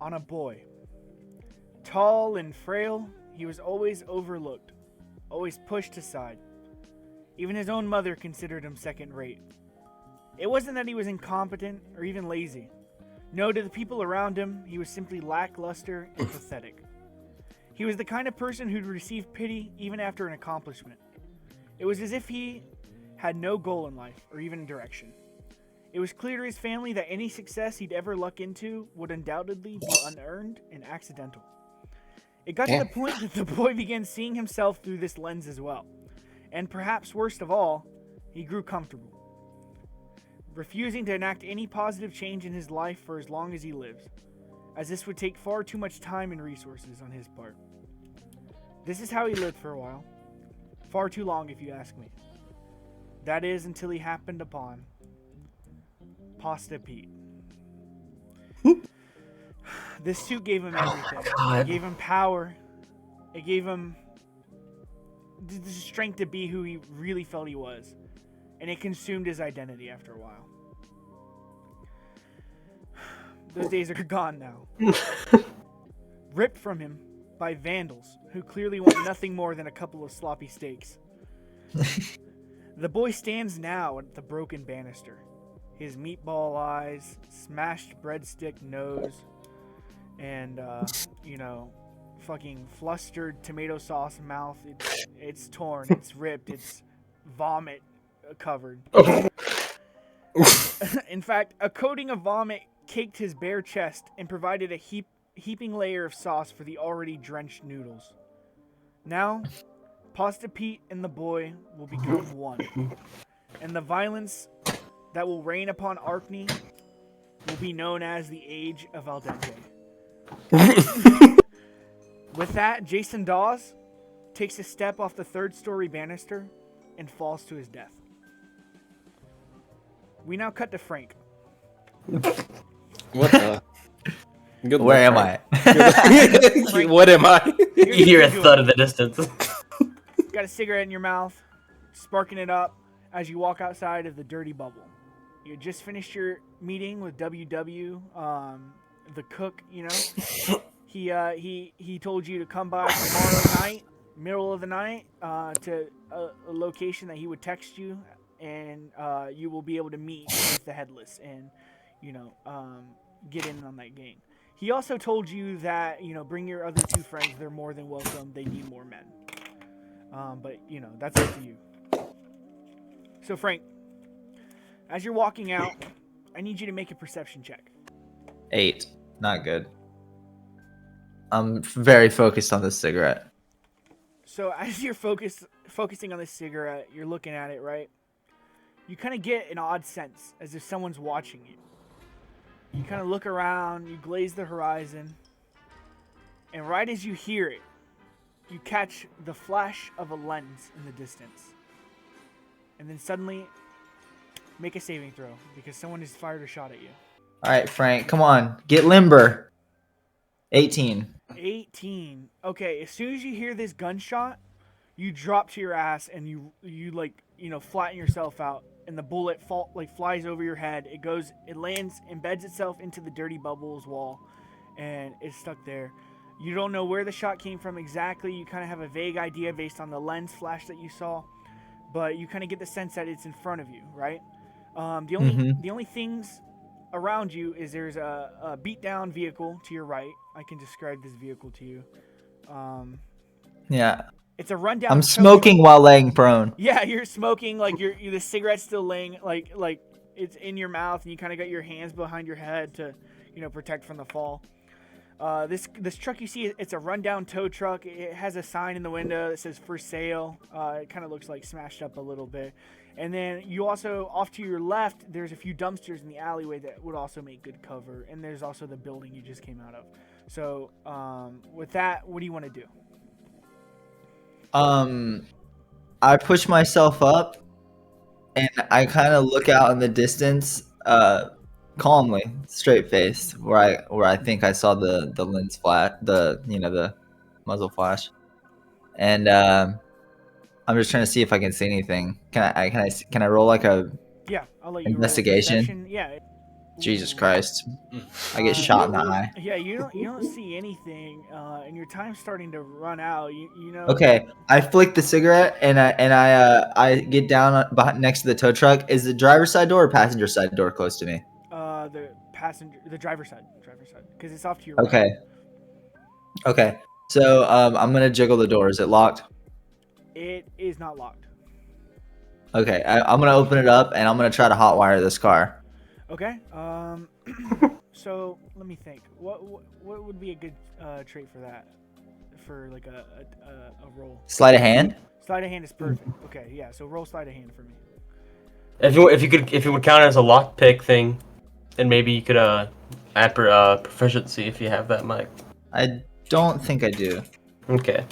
on a boy. Tall and frail, he was always overlooked, always pushed aside. Even his own mother considered him second rate. It wasn't that he was incompetent or even lazy. No, to the people around him, he was simply lackluster and pathetic. He was the kind of person who'd receive pity even after an accomplishment. It was as if he had no goal in life or even direction. It was clear to his family that any success he'd ever luck into would undoubtedly be unearned and accidental. It got to the point that the boy began seeing himself through this lens as well. And perhaps worst of all, he grew comfortable, refusing to enact any positive change in his life for as long as he lives, as this would take far too much time and resources on his part. This is how he lived for a while. Far too long, if you ask me. That is until he happened upon Pasta Pete. This suit gave him everything. It gave him power. It gave him the strength to be who he really felt he was. And it consumed his identity after a while. Those days are gone now. Ripped from him by vandals who clearly want nothing more than a couple of sloppy steaks. The boy stands now at the broken banister. His meatball eyes, smashed breadstick nose, and, fucking flustered tomato sauce mouth. It's torn, it's ripped, it's vomit covered. In fact, a coating of vomit caked his bare chest and provided a heaping layer of sauce for the already drenched noodles. Now, Pasta Pete and the boy will become one, and the violence that will reign upon Arkney will be known as the Age of Al Dente. With that, Jason Dawes takes a step off the third-story banister and falls to his death. We now cut to Frank. What the? Good Where am luck, I? Frank. What am I? You hear a thud in the distance. Got a cigarette in your mouth, sparking it up as you walk outside of the dirty bubble. You just finished your meeting with WW, the cook, He told you to come by tomorrow night, middle of the night, to a location that he would text you, and you will be able to meet with the headless and, get in on that gang. He also told you that, bring your other two friends. They're more than welcome. They need more men. But, that's up to you. So, Frank, as you're walking out, I need you to make a perception check. 8. Not good. I'm very focused on this cigarette. So, as you're focusing on this cigarette, you're looking at it, right? You kind of get an odd sense as if someone's watching you. You kind of look around, you glaze the horizon, and right as you hear it, you catch the flash of a lens in the distance. And then suddenly, make a saving throw, because someone has fired a shot at you. Alright, Frank, come on. Get limber. 18. 18. Okay, as soon as you hear this gunshot, you drop to your ass and you flatten yourself out, and the bullet flies over your head. It lands, embeds itself into the dirty bubbles wall, and it's stuck there. You don't know where the shot came from exactly. You kind of have a vague idea based on the lens flash that you saw, but you kind of get the sense that it's in front of you, right? The only things around you is there's a beat down vehicle to your right. I can describe this vehicle to you. Yeah. It's a rundown. I'm smoking while laying prone. Yeah, you're smoking, like the cigarette's still laying, like it's in your mouth, and you kind of got your hands behind your head to, protect from the fall. This truck you see, it's a rundown tow truck. It has a sign in the window that says for sale. It kind of looks like smashed up a little bit. And then you also, off to your left, there's a few dumpsters in the alleyway that would also make good cover. And there's also the building you just came out of. So with that, what do you want to do? I push myself up, and I kind of look out in the distance, calmly, straight faced, where I think I saw the lens flash, the muzzle flash, and I'm just trying to see if I can see anything. Can I roll like a Yeah, I'll let you investigation? roll. Yeah. Jesus Ooh. Christ. I get shot in the eye. Yeah, you don't see anything, and your time's starting to run out. You know. Okay, I flick the cigarette and I get down behind, next to the tow truck. Is the driver's side door or passenger side door close to me? The driver's side, because it's off to your right. Okay. Okay. So I'm gonna jiggle the door. Is it locked? It is not locked. Okay, I'm gonna open it up and I'm gonna try to hotwire this car. Okay. So let me think. What would be a good trait for that? For like a roll. Sleight of hand. Sleight of hand is perfect. Okay, yeah. So roll sleight of hand for me. If it would count as a lockpick thing, then maybe you could add proficiency if you have that, Mike. I don't think I do. Okay.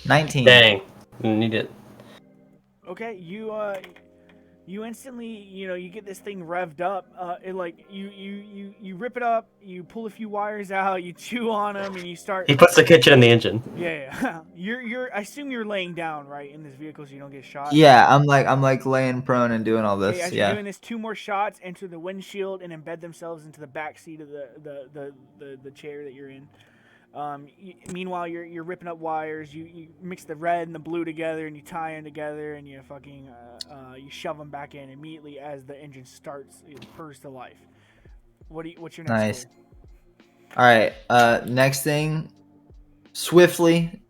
19. Dang. Need it. Okay, you instantly, you get this thing revved up. It like you rip it up, you pull a few wires out, you chew on them, and you start. He puts the kitchen in the engine. Yeah. I assume you're laying down, right, in this vehicle so you don't get shot. Yeah, I'm like laying prone and doing all this. Okay, as Yeah. you're doing this, 2 more shots enter the windshield and embed themselves into the back seat of the chair that you're in. Meanwhile, you're ripping up wires. You mix the red and the blue together, and you tie them together, and you fucking you shove them back in immediately as the engine starts. It purrs to life. What's your next Nice. goal? All right. Next thing, swiftly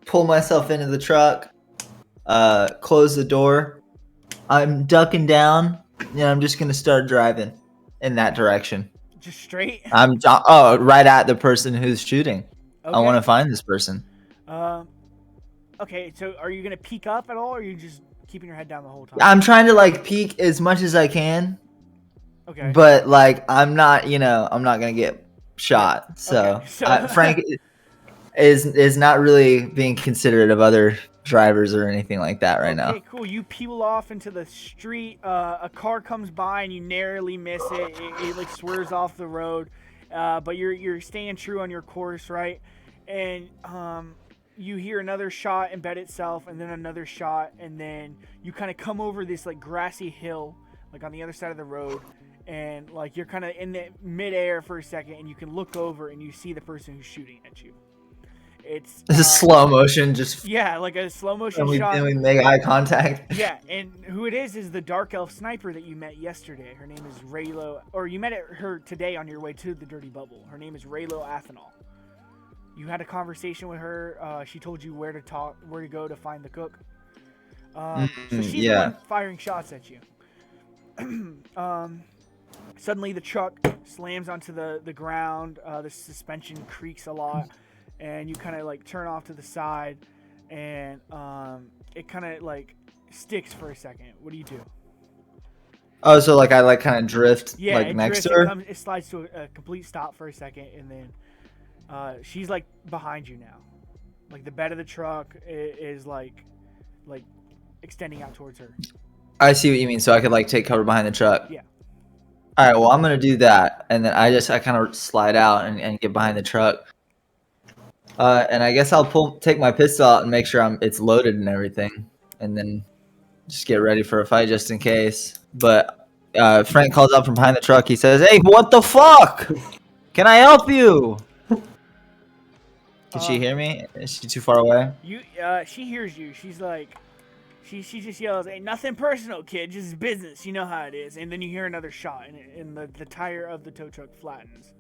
pull myself into the truck. Close the door. I'm ducking down, and I'm just gonna start driving in that direction. Just straight. Right at the person who's shooting. Okay. I want to find this person. Okay, so are you gonna peek up at all, or are you just keeping your head down the whole time? I'm trying to like peek as much as I can, Okay. but like I'm not gonna get shot. So, Okay, so- Frank is not really being considerate of other drivers or anything like that right now. Okay, cool. You peel off into the street. A car comes by and you narrowly miss it. It like swerves off the road, but you're staying true on your course, right? And you hear another shot embed itself, and then another shot, and then you kind of come over this like grassy hill, like on the other side of the road, and like you're kind of in the midair for a second, and you can look over and you see the person who's shooting at you. It's This is slow motion, just yeah, like a slow motion and shot. we make eye contact. Yeah, and who it is the dark elf sniper that you met yesterday. Her name is Raylo, or you met her today on your way to the Dirty Bubble. Her name is Raylo Athanol. You had a conversation with her. She told you where to go to find the cook. So she's the one firing shots at you. Suddenly the truck slams onto the ground. The suspension creaks a lot, and you kind of like turn off to the side, and it kind of like sticks for a second. What do you do? Oh, so like I like kind of drift Yeah, like next to her. It slides to a complete stop for a second, and then she's like behind you now. Like the bed of the truck is like extending out towards her. I see what you mean. So I could like take cover behind the truck. Yeah. All right. Well, I'm gonna do that, and then I kind of slide out and get behind the truck. And I guess I'll take my pistol out and make sure it's loaded and everything, and then just get ready for a fight just in case. But Frank calls out from behind the truck. He says, "Hey, what the fuck? Can I help you?" Can she hear me? Is she too far away? She hears you. She's like, she just yells, "Hey, nothing personal, kid. Just business. You know how it is." And then you hear another shot, and the tire of the tow truck flattens.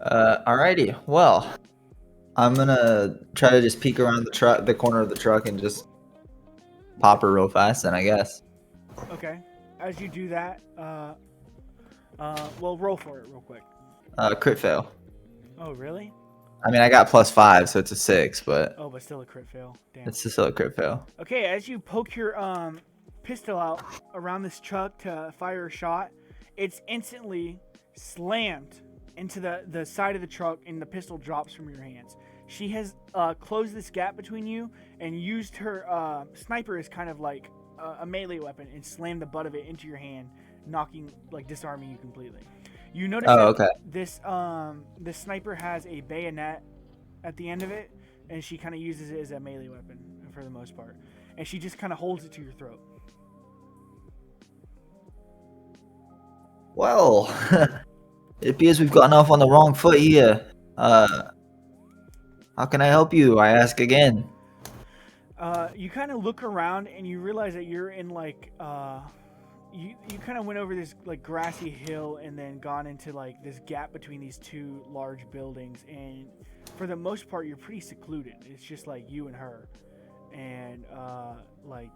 Alrighty. Well, I'm gonna try to just peek around the corner of the truck, and just pop her real fast. Then I guess. Okay. As you do that, well, roll for it real quick. Crit fail. Oh, really? I mean, I got +5, so it's a 6, but Oh, but still a crit fail. Damn. it's still a crit fail. Okay, as you poke your pistol out around this truck to fire a shot, it's instantly slammed into the side of the truck, and the pistol drops from your hands. She has closed this gap between you and used her sniper as kind of like a melee weapon and slammed the butt of it into your hand, disarming you completely. You notice this sniper has a bayonet at the end of it, and she kind of uses it as a melee weapon for the most part, and she just kind of holds it to your throat. Well, it appears we've gotten off on the wrong foot here. How can I help you? I ask again. You kind of look around and you realize that you're in like you kind of went over this like grassy hill and then gone into like this gap between these two large buildings, and for the most part you're pretty secluded. It's just like you and her, and like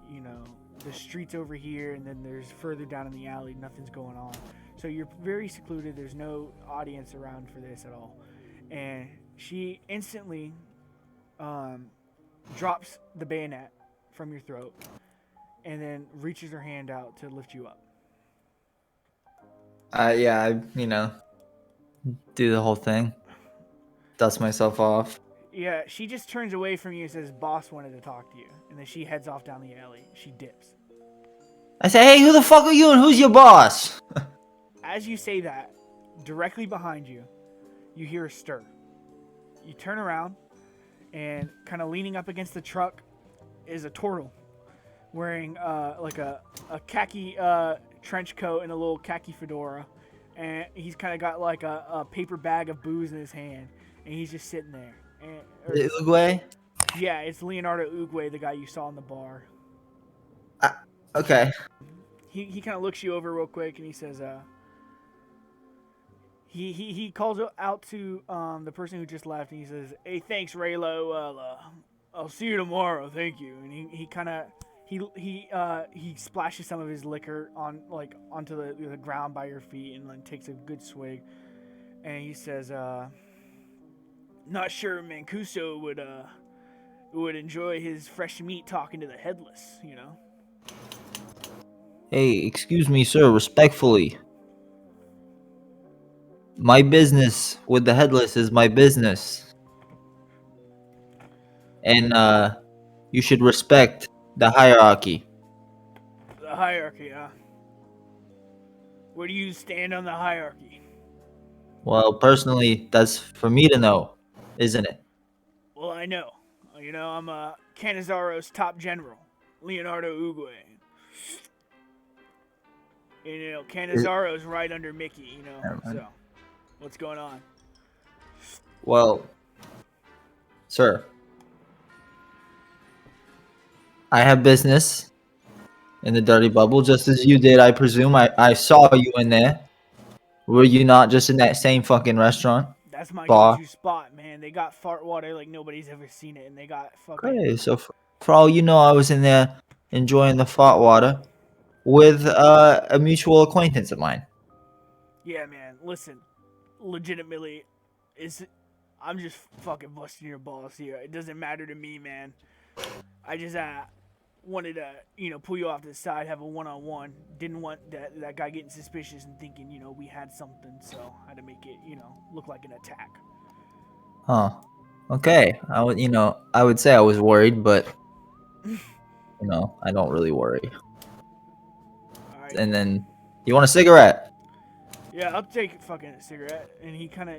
the streets over here, and then there's further down in the alley nothing's going on, so you're very secluded. There's no audience around for this at all, and she instantly drops the bayonet from your throat and then reaches her hand out to lift you up. Yeah, I do the whole thing. Dust myself off. Yeah, she just turns away from you and says, "Boss wanted to talk to you." And then she heads off down the alley. She dips. I say, hey, who the fuck are you and who's your boss? As you say that, directly behind you, you hear a stir. You turn around, and kind of leaning up against the truck is a turtle wearing like a khaki trench coat and a little khaki fedora, and he's kind of got like a paper bag of booze in his hand, and he's just sitting there. The Uruguay? Yeah, it's Leonardo Uguay, the guy you saw in the bar. Okay. He kind of looks you over real quick, and he says, he calls out to the person who just left, and he says, "Hey, thanks, Raylo. I'll see you tomorrow. Thank you." And he kind of he splashes some of his liquor onto the ground by your feet, and then takes a good swig, and he says, "Not sure Mancuso would enjoy his fresh meat talking to the headless, you know." Hey, excuse me, sir, respectfully. My business with the headless is my business. And, you should respect the hierarchy. The hierarchy, huh? Where do you stand on the hierarchy? Well, personally, that's for me to know, isn't it? Well, I know. I'm Canizaro's top general, Leonardo Uguay. And, Canizaro's right under Mickey, Never mind. so what's going on? Well, sir, I have business in the Dirty Bubble, just as you did, I presume. I saw you in there. Were you not just in that same fucking restaurant? That's my Bar. go-to spot, man. They got fart water like nobody's ever seen it, and they got fucking... Okay, so for all you know, I was in there enjoying the fart water with a mutual acquaintance of mine. Yeah, man. Listen, legitimately, I'm just fucking busting your balls here. It doesn't matter to me, man. I just wanted to, pull you off to the side, have a one-on-one. Didn't want that guy getting suspicious and thinking, we had something, so I had to make it, look like an attack. Huh. Okay. I would say I was worried, but I don't really worry. All right. And then, you want a cigarette? Yeah, I'll take fucking a cigarette. And he kind of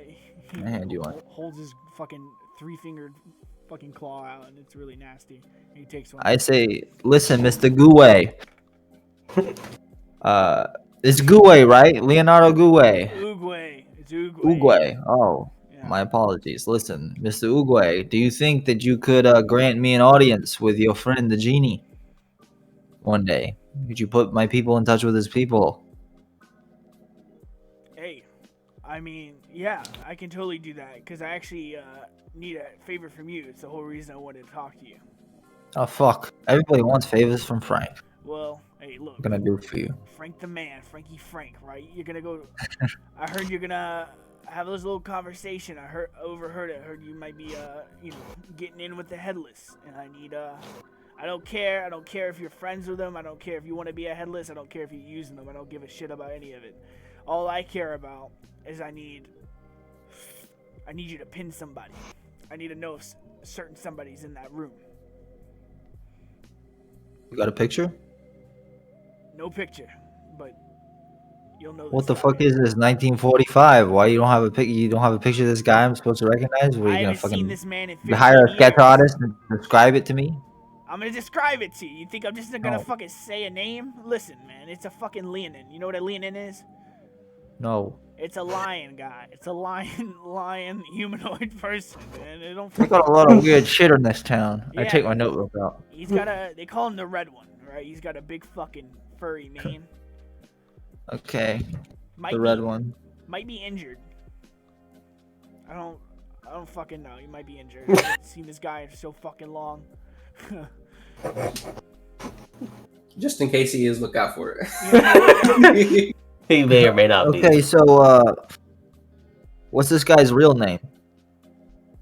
I hand you one. holds his fucking three-fingered fucking claw out, and it's really nasty. And he takes one. I say, listen, Mr. Gouet. It's Gouet, right? Leonardo Gouet. Uguay. It's Uguay. Uguay. Oh, Yeah. my apologies. Listen, Mr. Uguay, do you think that you could grant me an audience with your friend the genie one day? Could you put my people in touch with his people? Hey, I mean, yeah, I can totally do that, because I actually need a favor from you. It's the whole reason I wanted to talk to you. Oh, fuck. Everybody wants favors from Frank. Well, hey, look. What can I do for you? Frank the man, Frankie Frank, right? You're gonna go... I heard you're gonna have this little conversation. I overheard it. I heard you might be, getting in with the headless. And I need, I don't care. I don't care if you're friends with them. I don't care if you want to be a headless. I don't care if you're using them. I don't give a shit about any of it. All I care about is I need you to pin somebody. I need to know if certain somebody's in that room. You got a picture? No picture, but you'll know. What the fuck is this? 1945? Why you don't have a pic? You don't have a picture of this guy I'm supposed to recognize? Were I you gonna haven't seen fucking this man in 15 hire a sketch years. artist and describe it to me? I'm gonna describe it to you. You think I'm just gonna No. fucking say a name? Listen, man, it's a fucking Leonin. You know what a Leonin is? No. It's a lion guy. It's a lion humanoid person, man. They don't. We got a lot of weird shit in this town. I Yeah, take my notebook out. He's got a. They call him the red one, right? He's got a big fucking furry mane. Okay. Might The be, red one. Might be injured. I don't fucking know. He might be injured. I haven't seen this guy for so fucking long. Just in case he is, look out for it. Yeah, He may or may not be. Okay, so what's this guy's real name?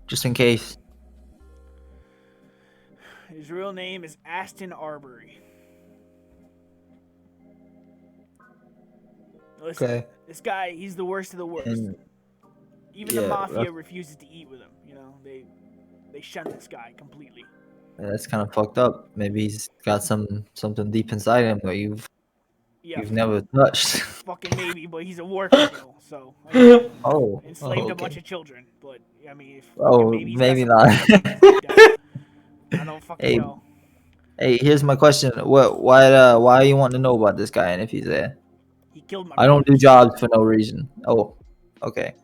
Just in case. His real name is Aston Arbery. Listen, Okay. this guy, he's the worst of the worst. And Even the yeah, mafia rough- refuses to eat with him. You know, they shun this guy completely. that's kind of fucked up. Maybe he's got something deep inside him that Yeah, you've never touched. fucking maybe, but he's a war criminal, so I mean, Oh. enslaved a okay. bunch of children. But I mean, if Oh, maybe he's maybe got not. something like that. I don't fucking Hey, know. Hey, here's my question. Why are you wanting to know about this guy and if he's there? He killed my. I don't do brothers. jobs for no reason. Oh, okay.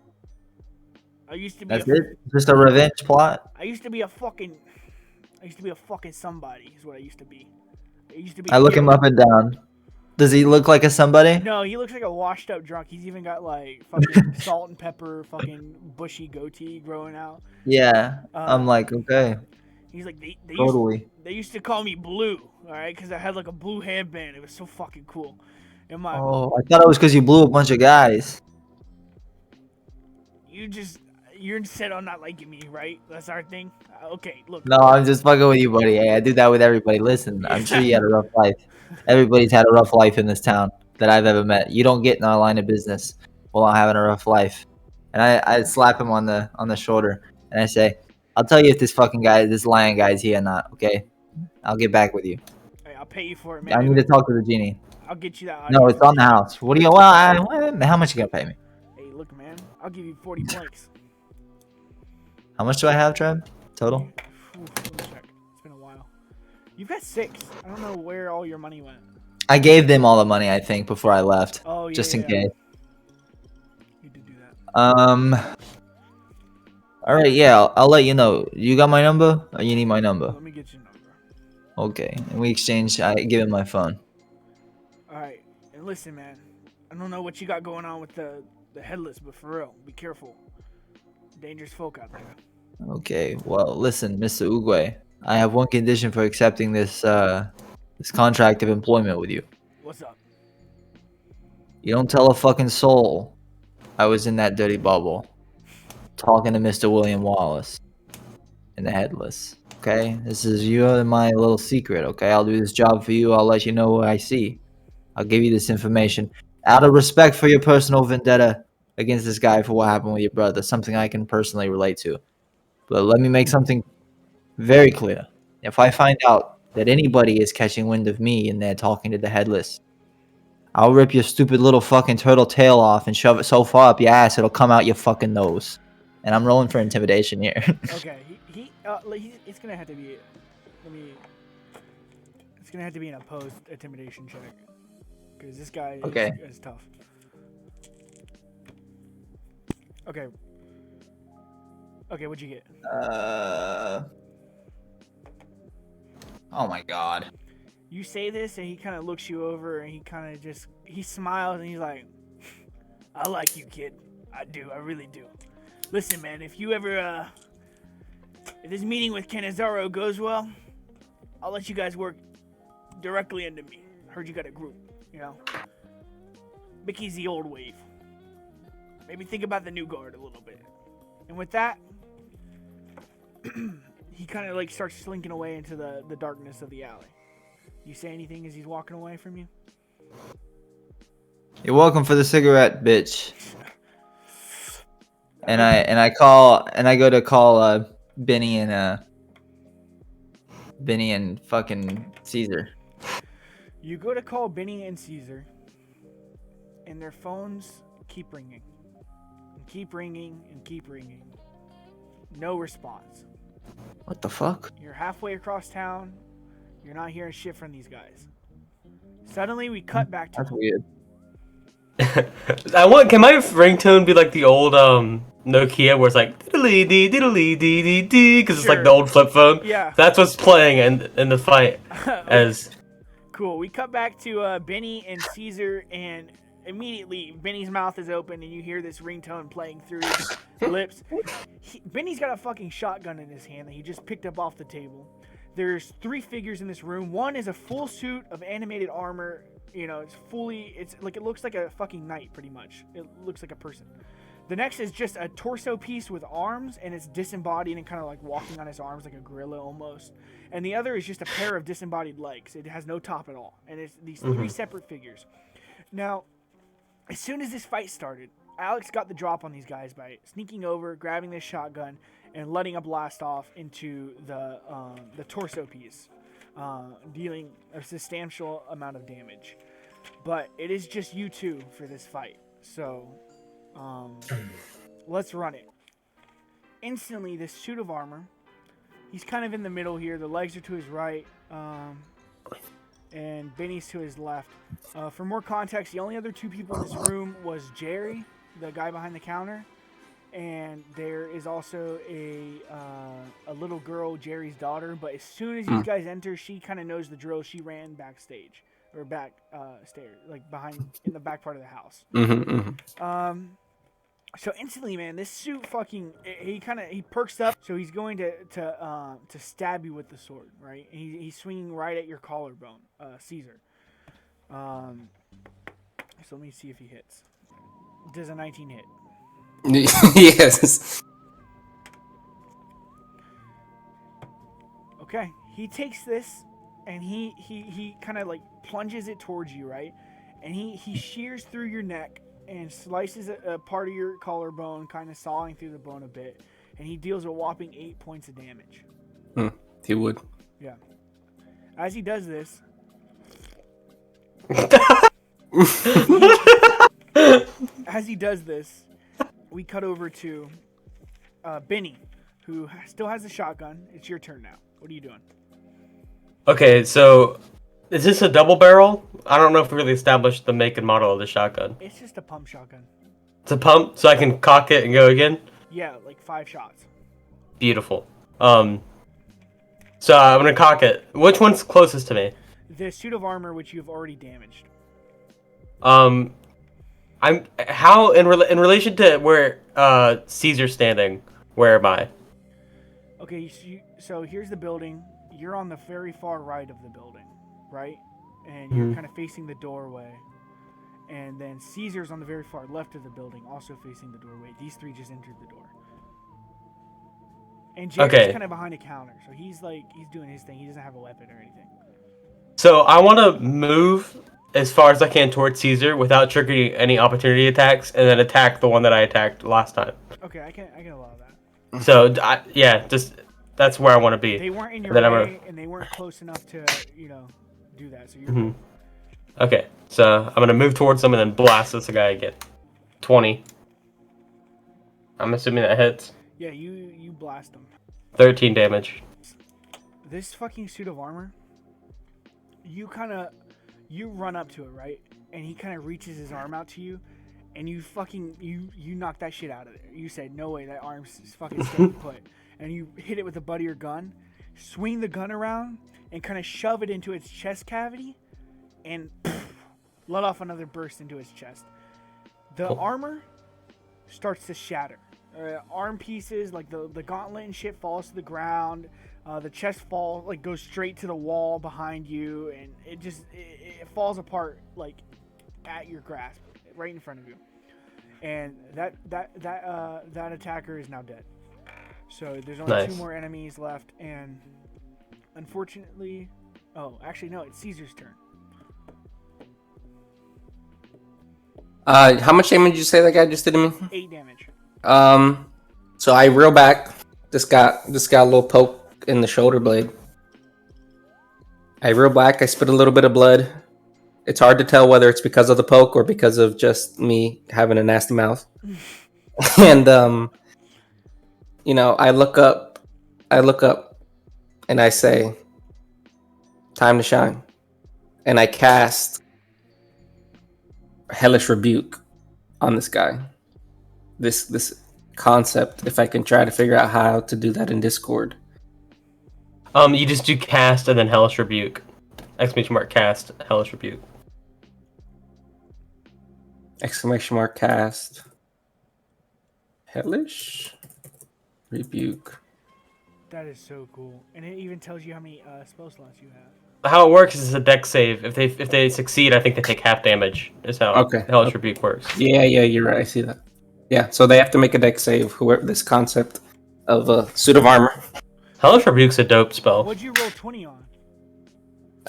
I used to be. That's it? Just a revenge plot? I used to be a fucking somebody. Is what I used to be. I used to be. I look him up and down. Does he look like a somebody? No, he looks like a washed up drunk. He's even got like fucking salt and pepper, fucking bushy goatee growing out. Yeah. I'm like, okay, He's like they totally. they used to call me Blue, all right, because I had like a blue headband. It was so fucking cool. And my Oh, I thought it was because you blew a bunch of guys. you're set on not liking me, right? That's our thing. Okay, look. No, I'm just fucking with you, buddy. Hey, I do that with everybody. Listen, I'm sure you had a rough life. Everybody's had a rough life in this town that I've ever met. You don't get in our line of business while I'm having a rough life. And I slap him on the shoulder and I say, I'll tell you if this lion guy's here or not, okay? I'll get back with you. Hey, I'll pay you for it, man. I need to talk to the genie. I'll get you that. No, it's on the house. What do you how much you gonna pay me? Hey, look, man. I'll give you 40 planks. How much do I have, Trev? Total? Oof, let me check. It's been a while. You've got 6. I don't know where all your money went. I gave them all the money, I think, before I left. Oh, yeah. Just in yeah. case. You did do that. Alright, yeah, I'll let you know. You got my number? Or you need my number? Let me get your number. Okay. And we exchange, I give him my phone. Alright. And listen, man. I don't know what you got going on with the headless, but for real, be careful. Dangerous folk out there. Okay, well, listen, Mr. Uguay. I have one condition for accepting this contract of employment with you. What's up? You don't tell a fucking soul I was in that dirty bubble talking to Mr. William Wallace in the headless. Okay? This is your and my little secret, okay? I'll do this job for you. I'll let you know what I see. I'll give you this information out of respect for your personal vendetta against this guy for what happened with your brother, something I can personally relate to. But let me make something very clear. If I find out that anybody is catching wind of me and they're talking to the headless, I'll rip your stupid little fucking turtle tail off and shove it so far up your ass it'll come out your fucking nose. And I'm rolling for intimidation here. Okay, it's gonna have to be. It's gonna have to be an opposed intimidation check, because this guy is tough. Okay. Okay, what'd you get? Oh my god. You say this, and he kind of looks you over, and he smiles, and he's like, "I like you, kid. I do. I really do. Listen, man, if you ever, if this meeting with Canizaro goes well, I'll let you guys work directly into me. Heard you got a group, you know. Mickey's the old wave. Maybe think about the new guard a little bit." And with that, he kind of like starts slinking away into the darkness of the alley. You say anything as he's walking away from you? You're welcome for the cigarette, bitch. And I go to call Benny and fucking Caesar. You go to call Benny and Caesar, and their phones keep ringing. And keep ringing and keep ringing. No response. What the fuck? You're halfway across town. You're not hearing shit from these guys. Suddenly, we cut back to That's weird. Can my ringtone be like the old Nokia where it's like diddly dee diddly dee dee dee because it's like the old flip phone. Yeah. That's what's playing in the fight. As Cool. We cut back to Benny and Caesar, and immediately Benny's mouth is open, and you hear this ringtone playing through his lips. Benny's got a fucking shotgun in his hand that he just picked up off the table. There's 3 figures in this room. One is a full suit of animated armor. It's like it looks like a fucking knight, pretty much. It looks like a person. The next is just a torso piece with arms, and it's disembodied and kind of like walking on his arms like a gorilla almost. And the other is just a pair of disembodied legs. It has no top at all. And it's these 3 separate figures. Now, as soon as this fight started, Alex got the drop on these guys by sneaking over, grabbing this shotgun, and letting a blast off into the torso piece, dealing a substantial amount of damage. But it is just you two for this fight. So, let's run it. Instantly, this suit of armor, he's kind of in the middle here. The legs are to his right, and Benny's to his left. For more context, the only other 2 people in this room was Jerry, the guy behind the counter, and there is also a little girl, Jerry's daughter. But as soon as you guys enter, she kind of knows the drill. She ran backstage or back stairs, like behind in the back part of the house. So instantly, man, this suit fucking he perks up. So he's going to stab you with the sword, right? And he's swinging right at your collarbone, Caesar. So let me see if he hits. Does a 19 hit? Yes. Okay, he takes this and he kind of like plunges it towards you, right? And he shears through your neck and slices a part of your collarbone, kind of sawing through the bone a bit. And he deals a whopping 8 points of damage. He would. Yeah. As he does this, we cut over to Benny, who still has a shotgun. It's your turn now. What are you doing? okay, so is this a double barrel? I don't know if we really established the make and model of the shotgun. It's just a pump shotgun. It's a pump, so I can cock it and go again. Yeah, like 5 shots. Beautiful. So I'm gonna cock it. Which one's closest to me? The suit of armor, which you've already damaged. I'm how in relation to where Caesar's standing. Where am I? Okay, so here's the building. You're on the very far right of the building, right? And you're kind of facing the doorway. And then Caesar's on the very far left of the building, also facing the doorway. These 3 just entered the door. And Jerry's kind of behind a counter, so he's doing his thing. He doesn't have a weapon or anything. So I want to move as far as I can towards Caesar without triggering any opportunity attacks, and then attack the one that I attacked last time. Okay, I can allow that. So that's where I want to be. They weren't in your way, and they weren't close enough to do that. So you're Okay, so I'm gonna move towards them and then blast this guy again. 20. I'm assuming that hits. Yeah, you blast him. 13 damage. This fucking suit of armor, you run up to it, right? And he kind of reaches his arm out to you, and you knock that shit out of there. You said, no way, that arm's fucking staying put. And you hit it with the butt of your gun, swing the gun around, and kind of shove it into its chest cavity, and let off another burst into its chest. The armor starts to shatter. Arm pieces, like the gauntlet and shit, falls to the ground. The chest goes straight to the wall behind you, and it falls apart like at your grasp, right in front of you. And that attacker is now dead. So there's only 2 more enemies left, and unfortunately, actually no, it's Caesar's turn. How much damage did you say that guy just did to me? 8 damage. So I reel back. This got a little poke in the shoulder blade. I reel back. I spit a little bit of blood. It's hard to tell whether it's because of the poke or because of just me having a nasty mouth. And I look up, and I say, "Time to shine," and I cast hellish rebuke on this guy. This concept. If I can try to figure out how to do that in Discord. You just do cast and then hellish rebuke. Exclamation mark cast hellish rebuke. Exclamation mark cast. Hellish rebuke. That is so cool, and it even tells you how many spell slots you have. How it works is a dex save. If they succeed, I think they take half damage. Is how hellish rebuke works. Yeah, you're right. I see that. Yeah, so they have to make a dex save. Whoever this concept of a suit of armor. Hellish rebuke's a dope spell. What'd you roll 20 on?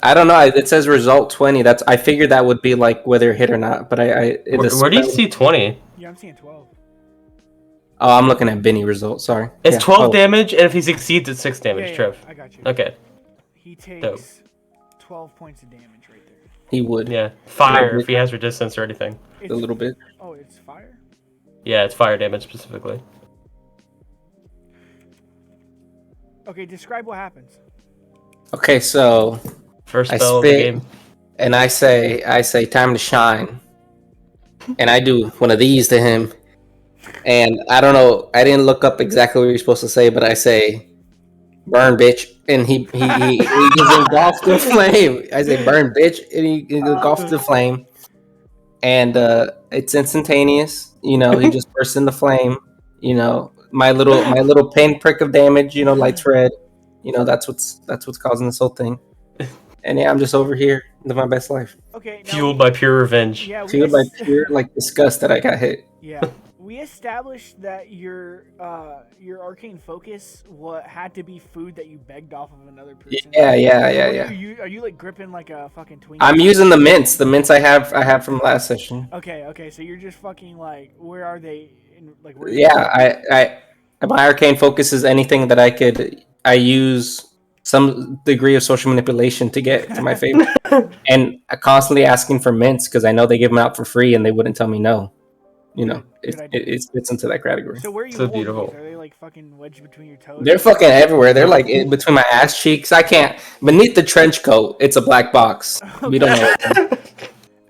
I don't know. It says result 20. I figured that would be like whether it hit or not. But Where do you see 20? Yeah, I'm seeing 12. Oh, I'm looking at Benny result. Sorry. It's 12 damage, and if he succeeds, it's 6 damage. Yeah, Trev. I got you. Okay. He takes Dope. 12 points of damage right there. He would. Yeah. Fire if he has resistance or anything. A little bit. Oh, it's fire? Yeah, it's fire damage specifically. Okay, describe what happens. Okay, so First I spell of the spit, game. and I say time to shine, and I do one of these to him, and I don't know. I didn't look up exactly what you're supposed to say, but I say, "Burn, bitch," and he just engulfs the flame. I say, "Burn, bitch," and he engulfs the flame, and it's instantaneous. You know, he just bursts in the flame. You know, my little pinprick of damage. You know, lights red. You know, that's what's causing this whole thing. And yeah, I'm just over here living my best life. Okay. Now Fueled by pure revenge. Yeah, Fueled by pure disgust that I got hit. Yeah. We established that your arcane focus had to be food that you begged off of another person. Yeah. Are you like gripping like a fucking Twinkie? I'm using the mints. The mints I have from last session. Okay. So you're just fucking like, where are they? Like, where? Yeah, my arcane focus is anything that I use some degree of social manipulation to get to my favor, and I constantly asking for mints because I know they give them out for free and they wouldn't tell me no. You know, it fits into that category. So where are you? So holding beautiful. these? Are they like fucking wedged between your toes? They're fucking everywhere. They're like in between my ass cheeks. I can't. Beneath the trench coat, it's a black box. We don't know.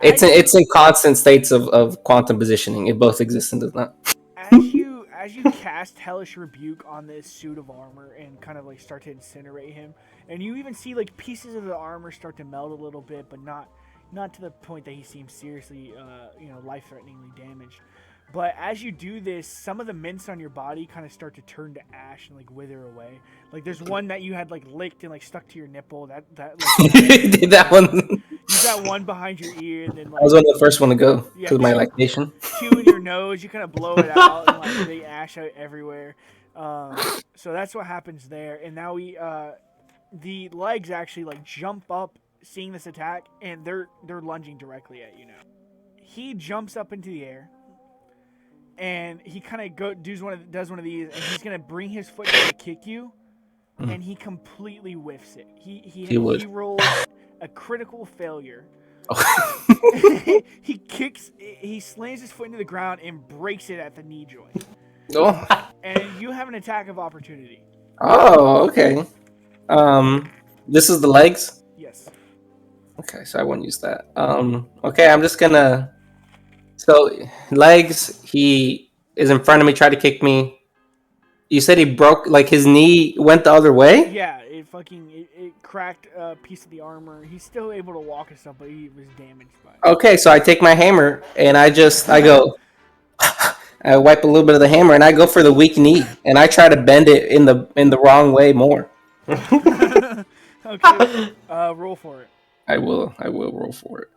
It's in constant states of quantum positioning. It both exists and does not. As you cast Hellish Rebuke on this suit of armor and kind of like start to incinerate him, and you even see like pieces of the armor start to melt a little bit, but not to the point that he seems seriously, life-threateningly damaged. But as you do this, some of the mints on your body kind of start to turn to ash and like wither away. Like there's one that you had like licked and like stuck to your nipple. That Did that one? You got one behind your ear, and then like I was one of the first one to go Yeah, because my lactation. two in your nose. You kind of blow it out, and like they ash out everywhere. So that's what happens there. And now the legs actually like jump up, seeing this attack, and they're lunging directly at you now. He jumps up into the air, and he kind of does one of these, and he's gonna bring his foot to kick you, and he completely whiffs it. He rolls a critical failure. He slams his foot into the ground and breaks it at the knee joint. Oh. And you have an attack of opportunity. Oh, okay. This is the legs? Yes. Okay, so I won't use that. Okay, I'm just gonna. So legs, he is in front of me, tried to kick me. You said he broke, like his knee went the other way? Yeah, it cracked a piece of the armor. He's still able to walk and stuff, but he was damaged by it. Okay, so I take my hammer and I go. I wipe a little bit of the hammer and I go for the weak knee and I try to bend it in the wrong way more. Okay, roll for it. I will roll for it.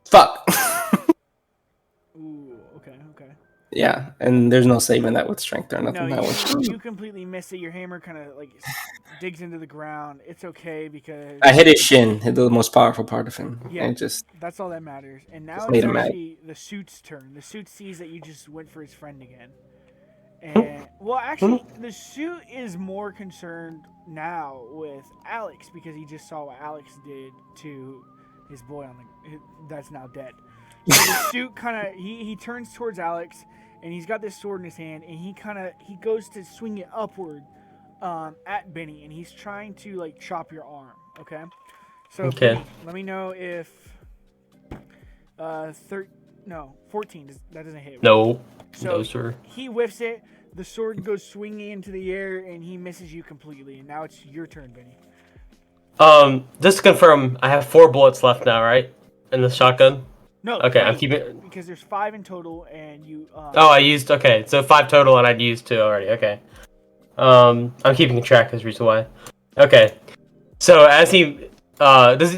Fuck. Ooh, okay. Yeah, and there's no saving that with strength or nothing. No, you completely miss it. Your hammer kind of like digs into the ground. It's okay because I hit his shin, hit the most powerful part of him. Yeah, and just that's all that matters. And now made it's him mad. actually the suit's turn. The suit sees that you just went for his friend again. And well, actually, the suit is more concerned now with Alex because he just saw what Alex did to his boy that's now dead. So the suit kind of he turns towards Alex, and he's got this sword in his hand, and he goes to swing it upward, at Benny, and he's trying to like chop your arm. Okay. So Okay. Benny, let me know if 14. That doesn't hit. No. So No, sir. he whiffs it. The sword goes swinging into the air, and he misses you completely. And now it's your turn, Benny. Just to confirm, I have 4 bullets left now, right? In the shotgun? No. Okay, I'm 3, keeping... because there's 5 in total, and you. Oh, I used... Okay, so 5 total, and I'd used 2 already. Okay. I'm keeping track, is the reason why. Okay. So, as he... does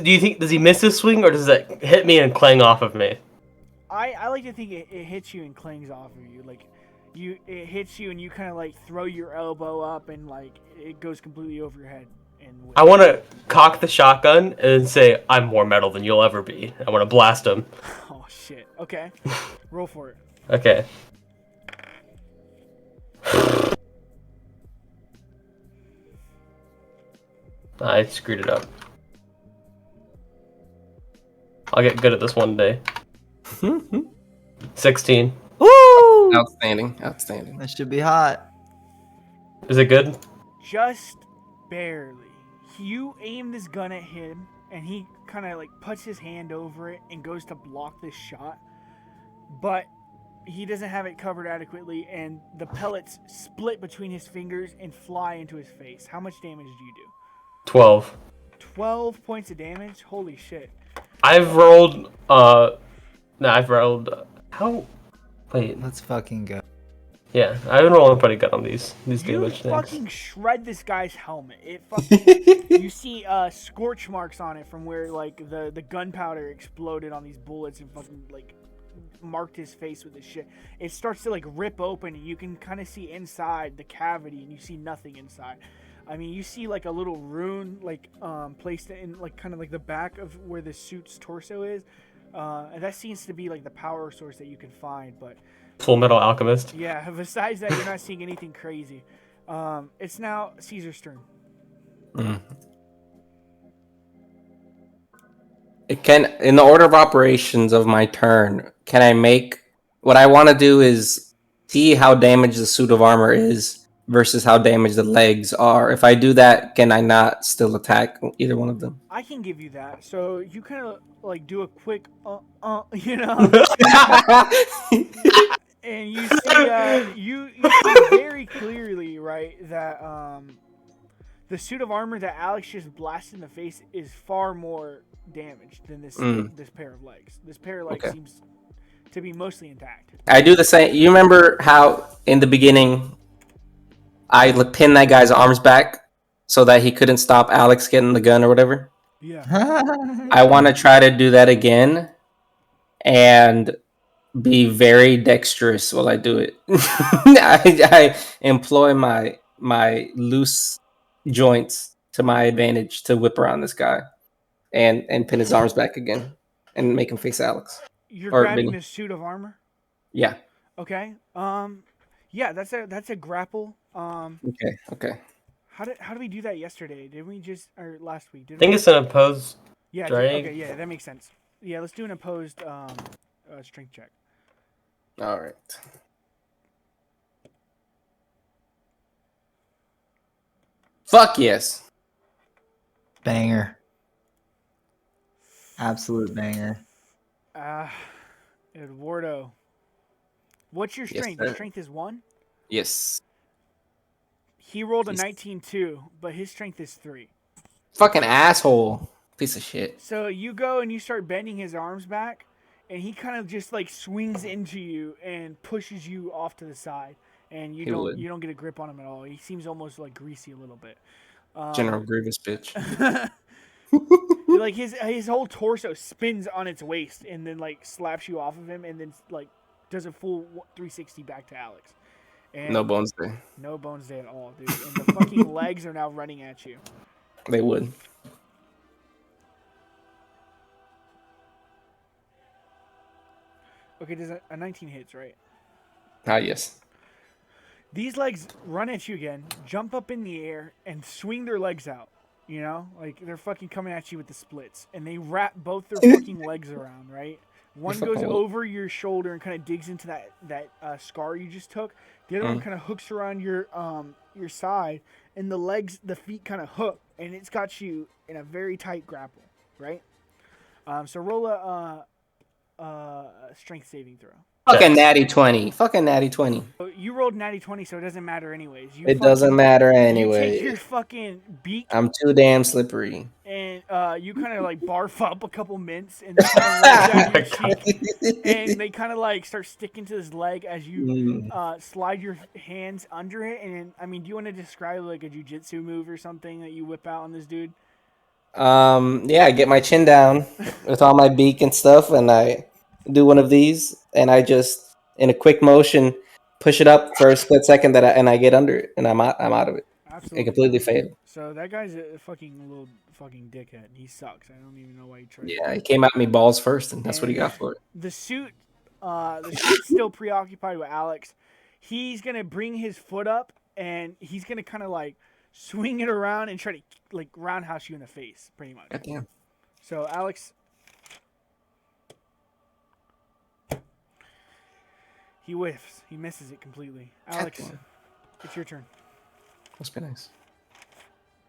he miss his swing, or does it hit me and clang off of me? I like to think it hits you and clings off of you. Like, it hits you, and you kind of like throw your elbow up, and like it goes completely over your head. And I want to cock the shotgun and say, I'm more metal than you'll ever be. I want to blast him. Oh shit. Okay. Roll for it. Okay. I screwed it up. I'll get good at this one day. 16. Woo! Outstanding. Outstanding. That should be hot. Is it good? Just barely. You aim this gun at him, and he kind of like puts his hand over it and goes to block this shot, but he doesn't have it covered adequately, and the pellets split between his fingers and fly into his face. How much damage do you do? 12. 12 points of damage? Holy shit. I've rolled, I've rolled, how? Wait, Let's fucking go. yeah, I've been rolling pretty good on these You damage things. fucking shred this guy's helmet. It fucking you see scorch marks on it from where like the gunpowder exploded on these bullets and fucking like marked his face with this shit. It starts to like rip open, and you can kind of see inside the cavity, and you see nothing inside. I mean, you see like a little rune like placed in like kind of like the back of where the suit's torso is, and that seems to be like the power source that you can find. But Full Metal Alchemist. yeah, besides that, you're not seeing anything crazy. It's now Caesar's turn. It can, in the order of operations of my turn, can I make what I want to do is see how damaged the suit of armor is versus how damaged the legs are. If I do that, can I not still attack either one of them? I can give you that. So you kind of like do a quick, you know, and you see, you see very clearly, right, that the suit of armor that Alex just blasted in the face is far more damaged than this pair of legs. This pair of legs seems to be mostly intact. I do the same. You remember how in the beginning I pinned that guy's arms back so that he couldn't stop Alex getting the gun or whatever? Yeah. I want to try to do that again and be very dexterous while I do it. I employ my loose joints to my advantage to whip around this guy and pin his arms back again and make him face Alex. You're Or grabbing Vinny. the suit of armor. Yeah. Okay. Yeah, that's a grapple. Okay. How did we do that yesterday? Did we just or last week? Did I think we? it's an opposed Yeah. drag. Okay. Yeah, that makes sense. Yeah, let's do an opposed strength check. All right. Fuck yes. Banger. Absolute banger. Eduardo. What's your Yes, strength? Your sir. strength is 1? Yes. He rolled a He's- 19-2, but his strength is 3. Fucking asshole. Piece of shit. So you go and you start bending his arms back, and he kind of just like swings into you and pushes you off to the side, and you He would. don't get a grip on him at all. He seems almost like greasy a little bit. General Grievous bitch. Like his whole torso spins on its waist and then like slaps you off of him and then like does a full 360 back to Alex. And No bones there. no bones day at all, dude. And the fucking legs are now running at you. They would. Okay, does a 19 hits, right? Ah, yes. These legs run at you again, jump up in the air, and swing their legs out. You know? Like, they're fucking coming at you with the splits. And they wrap both their fucking legs around, right? One fucking goes weak. over your shoulder and kind of digs into that scar you just took. The other one kind of hooks around your side, and the feet kind of hook, and it's got you in a very tight grapple, right? So roll a strength saving throw. Fucking natty 20. Fucking natty 20. So you rolled natty 20, so it doesn't matter anyways. It doesn't matter You anyway. take your fucking beak I'm too damn slippery. and you kind of like barf up a couple mints and kind of roll down your cheek, and they kind of like start sticking to this leg as you slide your hands under it. And I mean, do you want to describe like a jujitsu move or something that you whip out on this dude? Yeah, I get my chin down with all my beak and stuff, and I do one of these, and I just in a quick motion push it up for a split second and I get under it, and I'm out of it. Absolutely. It completely failed. So that guy's a fucking little fucking dickhead. He sucks. I don't even know why he tried. Yeah, he came at me balls first, and that's what he got for it. The suit's still preoccupied with Alex. He's gonna bring his foot up, and he's gonna kind of like swing it around and try to like roundhouse you in the face, pretty much. Goddamn. So Alex, he whiffs. He misses it completely. Alex, Goddamn. it's your turn. That's been nice.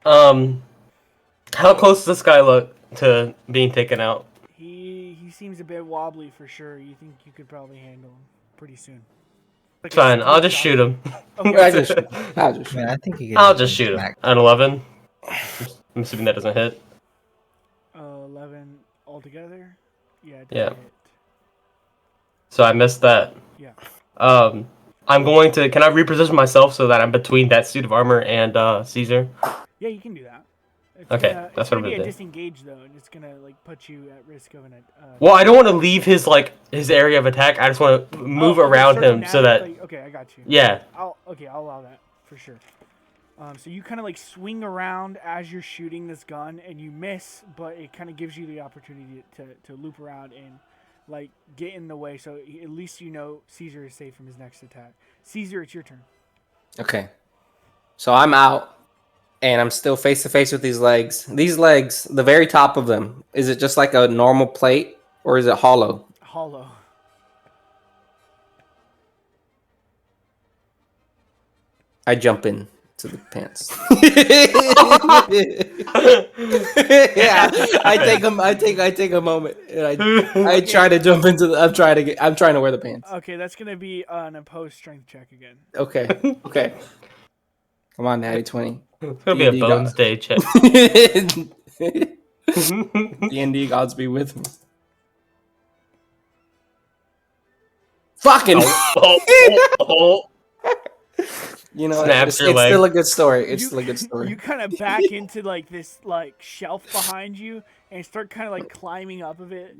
How close does this guy look to being taken out? He seems a bit wobbly for sure. You think you could probably handle him pretty soon. Like Fine, I'll just shoot him. I'll just shoot. Man, I think you can. I'll just shoot him. An 11. I'm assuming that doesn't hit. 11 altogether. Yeah. It Yeah. doesn't hit. So I missed that. Yeah. I'm going to. Can I reposition myself so that I'm between that suit of armor and Caesar? Yeah, you can do that. It's Okay, gonna, that's it's what gonna I'm be gonna a do. disengage though, and it's gonna like put you at risk of an. Well, I don't want to leave his area of attack. I just want to move around him so that. Okay, I got you. Yeah. I'll allow that for sure. So you kind of like swing around as you're shooting this gun, and you miss, but it kind of gives you the opportunity to loop around and like get in the way. So at least you know Caesar is safe from his next attack. Caesar, it's your turn. Okay. So I'm out, and I'm still face to face with these legs. These legs, the very top of them, is it just like a normal plate, or is it hollow? Hollow. I jump in to the pants. Yeah, I take a moment, and I try to jump into the. I'm trying to wear the pants. Okay, that's gonna be an opposed strength check again. Okay. Come on, natty 20. It's gonna be a D&D bones day check. D&D gods be with me. Fucking. Oh. You know, Snaps it's your leg. still a good story. It's still a good story. You kind of back into like this like shelf behind you and start kind of like climbing up of it,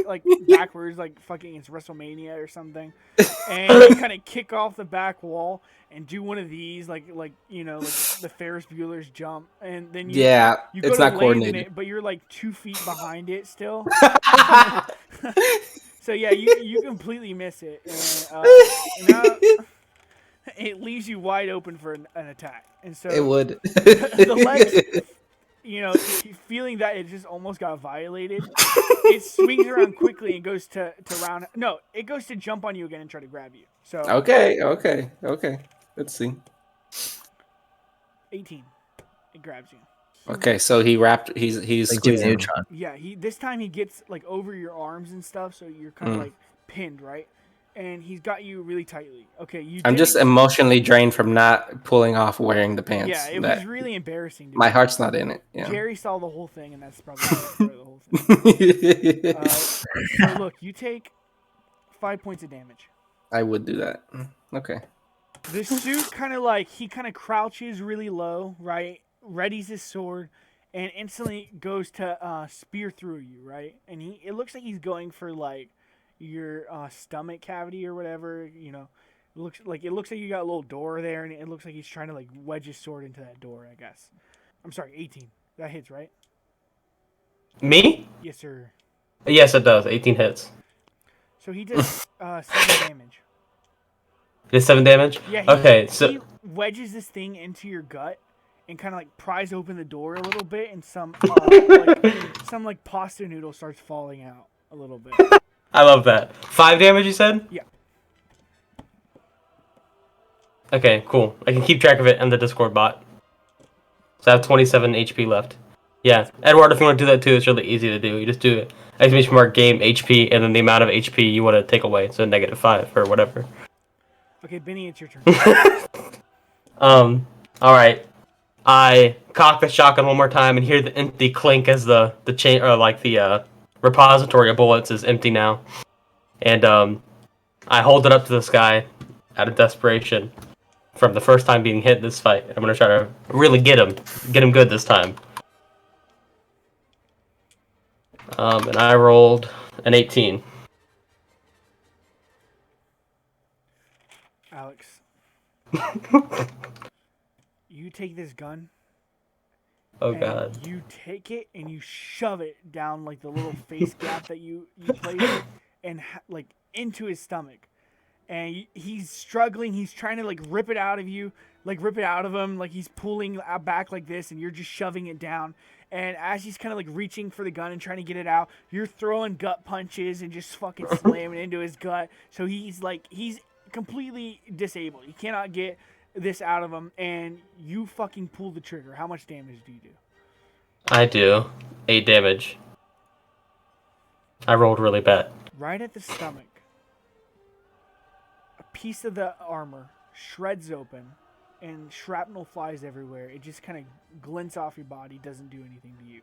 like backwards, like fucking it's WrestleMania or something. And you kind of kick off the back wall and do one of these, like you know, like the Ferris Bueller's jump, and then you go it's to not land in coordinated. it, but you're like 2 feet behind it still. So yeah, you completely miss it, and now it leaves you wide open for an attack. And so It would. the legs, you know, feeling that it just almost got violated, it swings around quickly and goes to round. No, it goes to jump on you again and try to grab you. So Okay. Let's see. 18, it grabs you. Okay, so he's Like Jimmy squeezing. Neutron. Yeah, this time he gets like over your arms and stuff, so you're kind of like pinned, right? And he's got you really tightly. Okay, I'm just emotionally drained from not pulling off wearing the pants. Yeah, it was really embarrassing. Dude. My heart's not in it. Yeah. Jerry saw the whole thing, and that's probably the whole thing. So look, you take 5 points of damage. I would do that. Okay. The suit kind of like he kind of crouches really low, right? Readies his sword, and instantly goes to spear through you, right? And it looks like he's going for like your stomach cavity or whatever. You know, it looks like you got a little door there, and it looks like he's trying to like wedge his sword into that door. I guess. I'm sorry, 18. That hits, right? Me? Yes, sir. Yes, it does. 18 hits. So he does 7 damage. Did 7 damage? Yeah. Okay, he so wedges this thing into your gut and kind of like pries open the door a little bit, and some pasta noodle starts falling out a little bit. I love that. 5 damage, you said? Yeah. Okay, cool. I can keep track of it on the Discord bot. So I have 27 HP left. Yeah, Edward, if you want to do that too, it's really easy to do. You just do it. Exclamation mark game HP and then the amount of HP you want to take away, so -5 or whatever. Okay, Benny, it's your turn. All right. I cock the shotgun one more time and hear the empty clink as the chain or like the repository of bullets is empty now, and I hold it up to the sky out of desperation from the first time being hit in this fight. I'm gonna try to really get him good this time. And I rolled an 18. Alex, you take this gun. Oh and god. You take it and you shove it down like the little face gap that you placed, and like into his stomach. And he's struggling. He's trying to like rip it out of you, like rip it out of him. Like he's pulling back like this, and you're just shoving it down. And as he's kind of like reaching for the gun and trying to get it out, you're throwing gut punches and just fucking slamming into his gut. So he's completely disabled. He cannot get this out of him, and you fucking pull the trigger. How much damage do you do? I do 8 damage. I rolled really bad. Right at the stomach. A piece of the armor shreds open, and shrapnel flies everywhere. It just kind of glints off your body, doesn't do anything to you.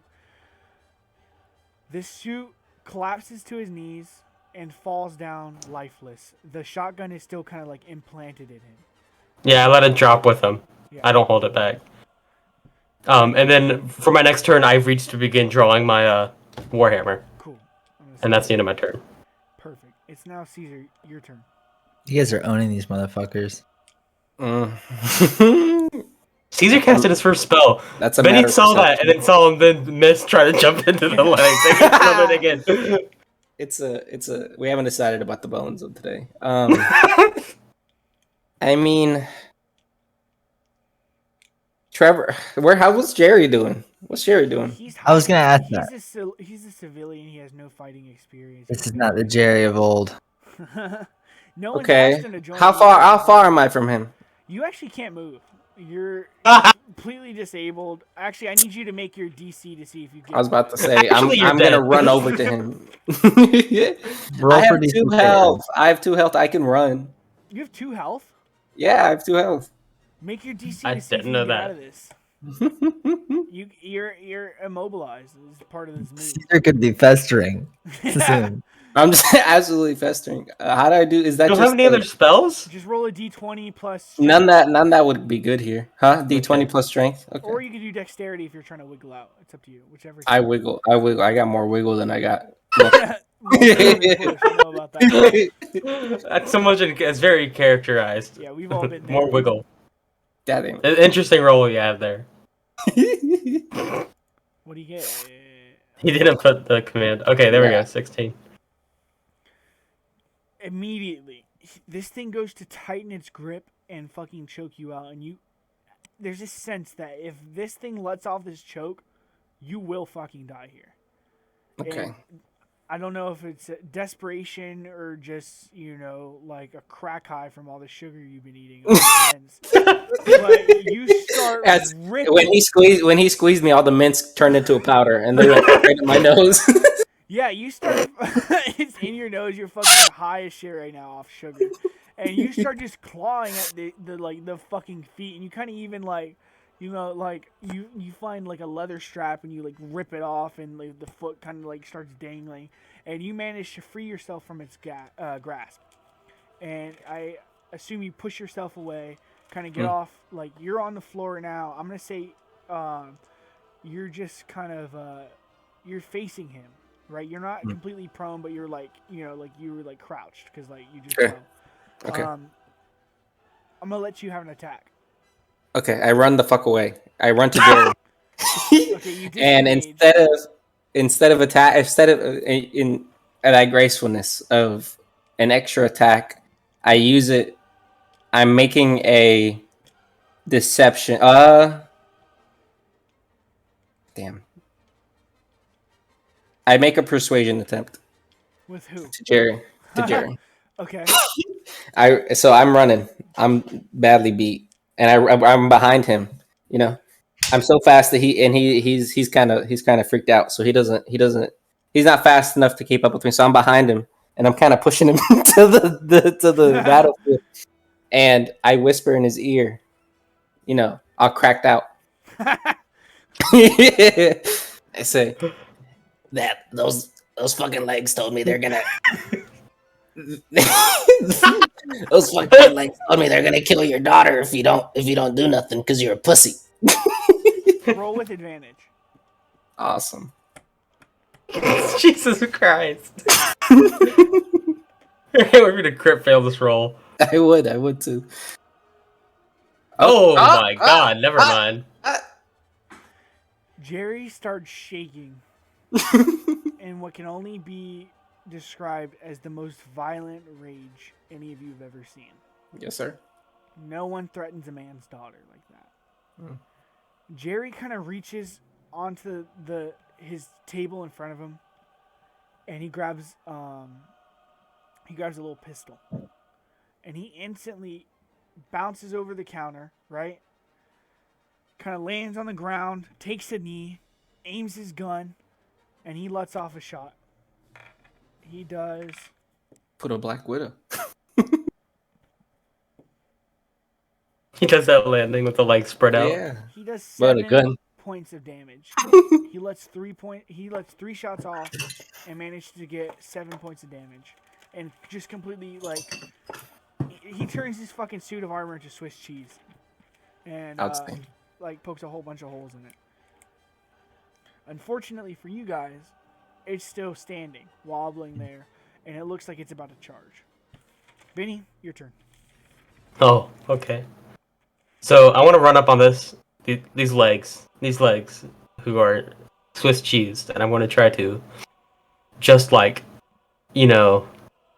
This suit collapses to his knees and falls down lifeless. The shotgun is still kind of like implanted in him. Yeah, I let it drop with him. Yeah. I don't hold it back. And then for my next turn, I've reached to begin drawing my Warhammer. Cool. And that's the end of my turn. Perfect. It's now Caesar, your turn. You guys are owning these motherfuckers. Caesar casted his first spell. That's a Benny matter of saw that perception. and then saw him then miss try to jump into the leg. They can throw it again. It's a. We haven't decided about the bones of today. I mean, Trevor, how's Jerry doing? What's Jerry doing? I was gonna ask that. He's a civilian. He has no fighting experience. This is not the Jerry of old. No one's Okay. asked him to join. How far am I from him? You actually can't move. You're completely disabled. Actually, I need you to make your DC to see if you get. I was about to say Actually, I'm you're gonna dead. run over to him. Roll I for have DC 2 fail. health. I have 2 health. I can run. You have 2 health. Yeah, I have 2 health. Make your DC I to see if didn't you know can get that. out of this. You're immobilized. This is part of this move. Caesar could be festering. Soon. I'm just absolutely festering. How do I do? Is that You don't just have any other spells? Just roll a D20 plus. none that would be good here, huh? D20 Okay. plus strength. Okay. Or you can do dexterity if you're trying to wiggle out. It's up to you. Whichever. I wiggle. I got more wiggle than I got. More wiggle than push, I know about that. That's so much. It's very characterized. Yeah, we've all been there. More wiggle. Damn. An interesting roll you have there. What do you get? He didn't put the command. Okay, there we Yeah. go. 16. Immediately, this thing goes to tighten its grip and fucking choke you out, and there's this sense that if this thing lets off this choke, you will fucking die here. Okay. And I don't know if it's desperation or just, like a crack high from all the sugar you've been eating. But you start ripping. When he squeezed me, all the mints turned into a powder, and they went right in my nose. Yeah, you start. It's in your nose. You're fucking high as shit right now off sugar, and you start just clawing at the fucking feet, and you kind of even you find like a leather strap and you like rip it off, and like the foot kind of like starts dangling, and you manage to free yourself from its grasp, and I assume you push yourself away, kind of get off. Like you're on the floor now. I'm gonna say, you're just kind of you're facing him. Right, you're not completely prone, but you're like, like you were like crouched because like you just. Sure. Fell. Okay. I'm gonna let you have an attack. Okay, I run the fuck away. I run to Jerry. Okay, you And disengage. instead of in that gracefulness of an extra attack, I use it. I'm making a deception. Damn. I make a persuasion attempt. With who? To Jerry. To Jerry. Okay. So I'm running. I'm badly beat, and I'm behind him. You know, I'm so fast that he's kind of freaked out. So he's not fast enough to keep up with me. So I'm behind him, and I'm kind of pushing him to the battlefield. And I whisper in his ear, all cracked out. I say that those fucking legs told me they're gonna. Those fucking legs told me they're gonna kill your daughter if you don't do nothing because you're a pussy. Roll with advantage. Awesome. Jesus Christ. We're gonna crit fail this roll. I would too. Oh my god, never mind. Jerry starts shaking in what can only be described as the most violent rage any of you have ever seen. Yes, sir. No one threatens a man's daughter like that. Jerry kind of reaches onto his table in front of him, and he grabs a little pistol, and he instantly bounces over the counter, right? Kind of lands on the ground, takes a knee, aims his gun, and he lets off a shot. He does. Put a Black Widow. He does that landing with the legs spread out. Yeah. He does But a 7 gun. points of damage. He lets 3 shots off and manages to get 7 points of damage. And just completely, he turns his fucking suit of armor into Swiss cheese. And, Outstanding. pokes a whole bunch of holes in it. Unfortunately for you guys, it's still standing, wobbling there, and it looks like it's about to charge. Benny, your turn. Oh, okay. So I want to run up on these legs who are Swiss cheese, and I want to try to just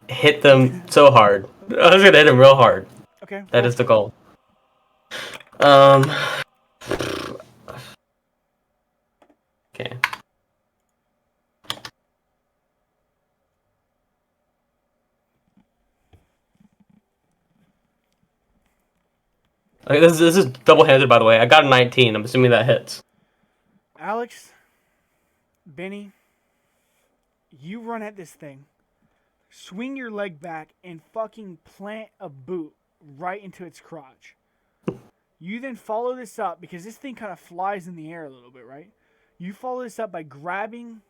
hit them so hard. I was gonna hit them real hard. Okay. That is the goal. Okay. Okay, this is double-handed, by the way. I got a 19. I'm assuming that hits. Alex, Benny, you run at this thing, swing your leg back, and fucking plant a boot right into its crotch. You then follow this up, because this thing kind of flies in the air a little bit, right? You follow this up by grabbing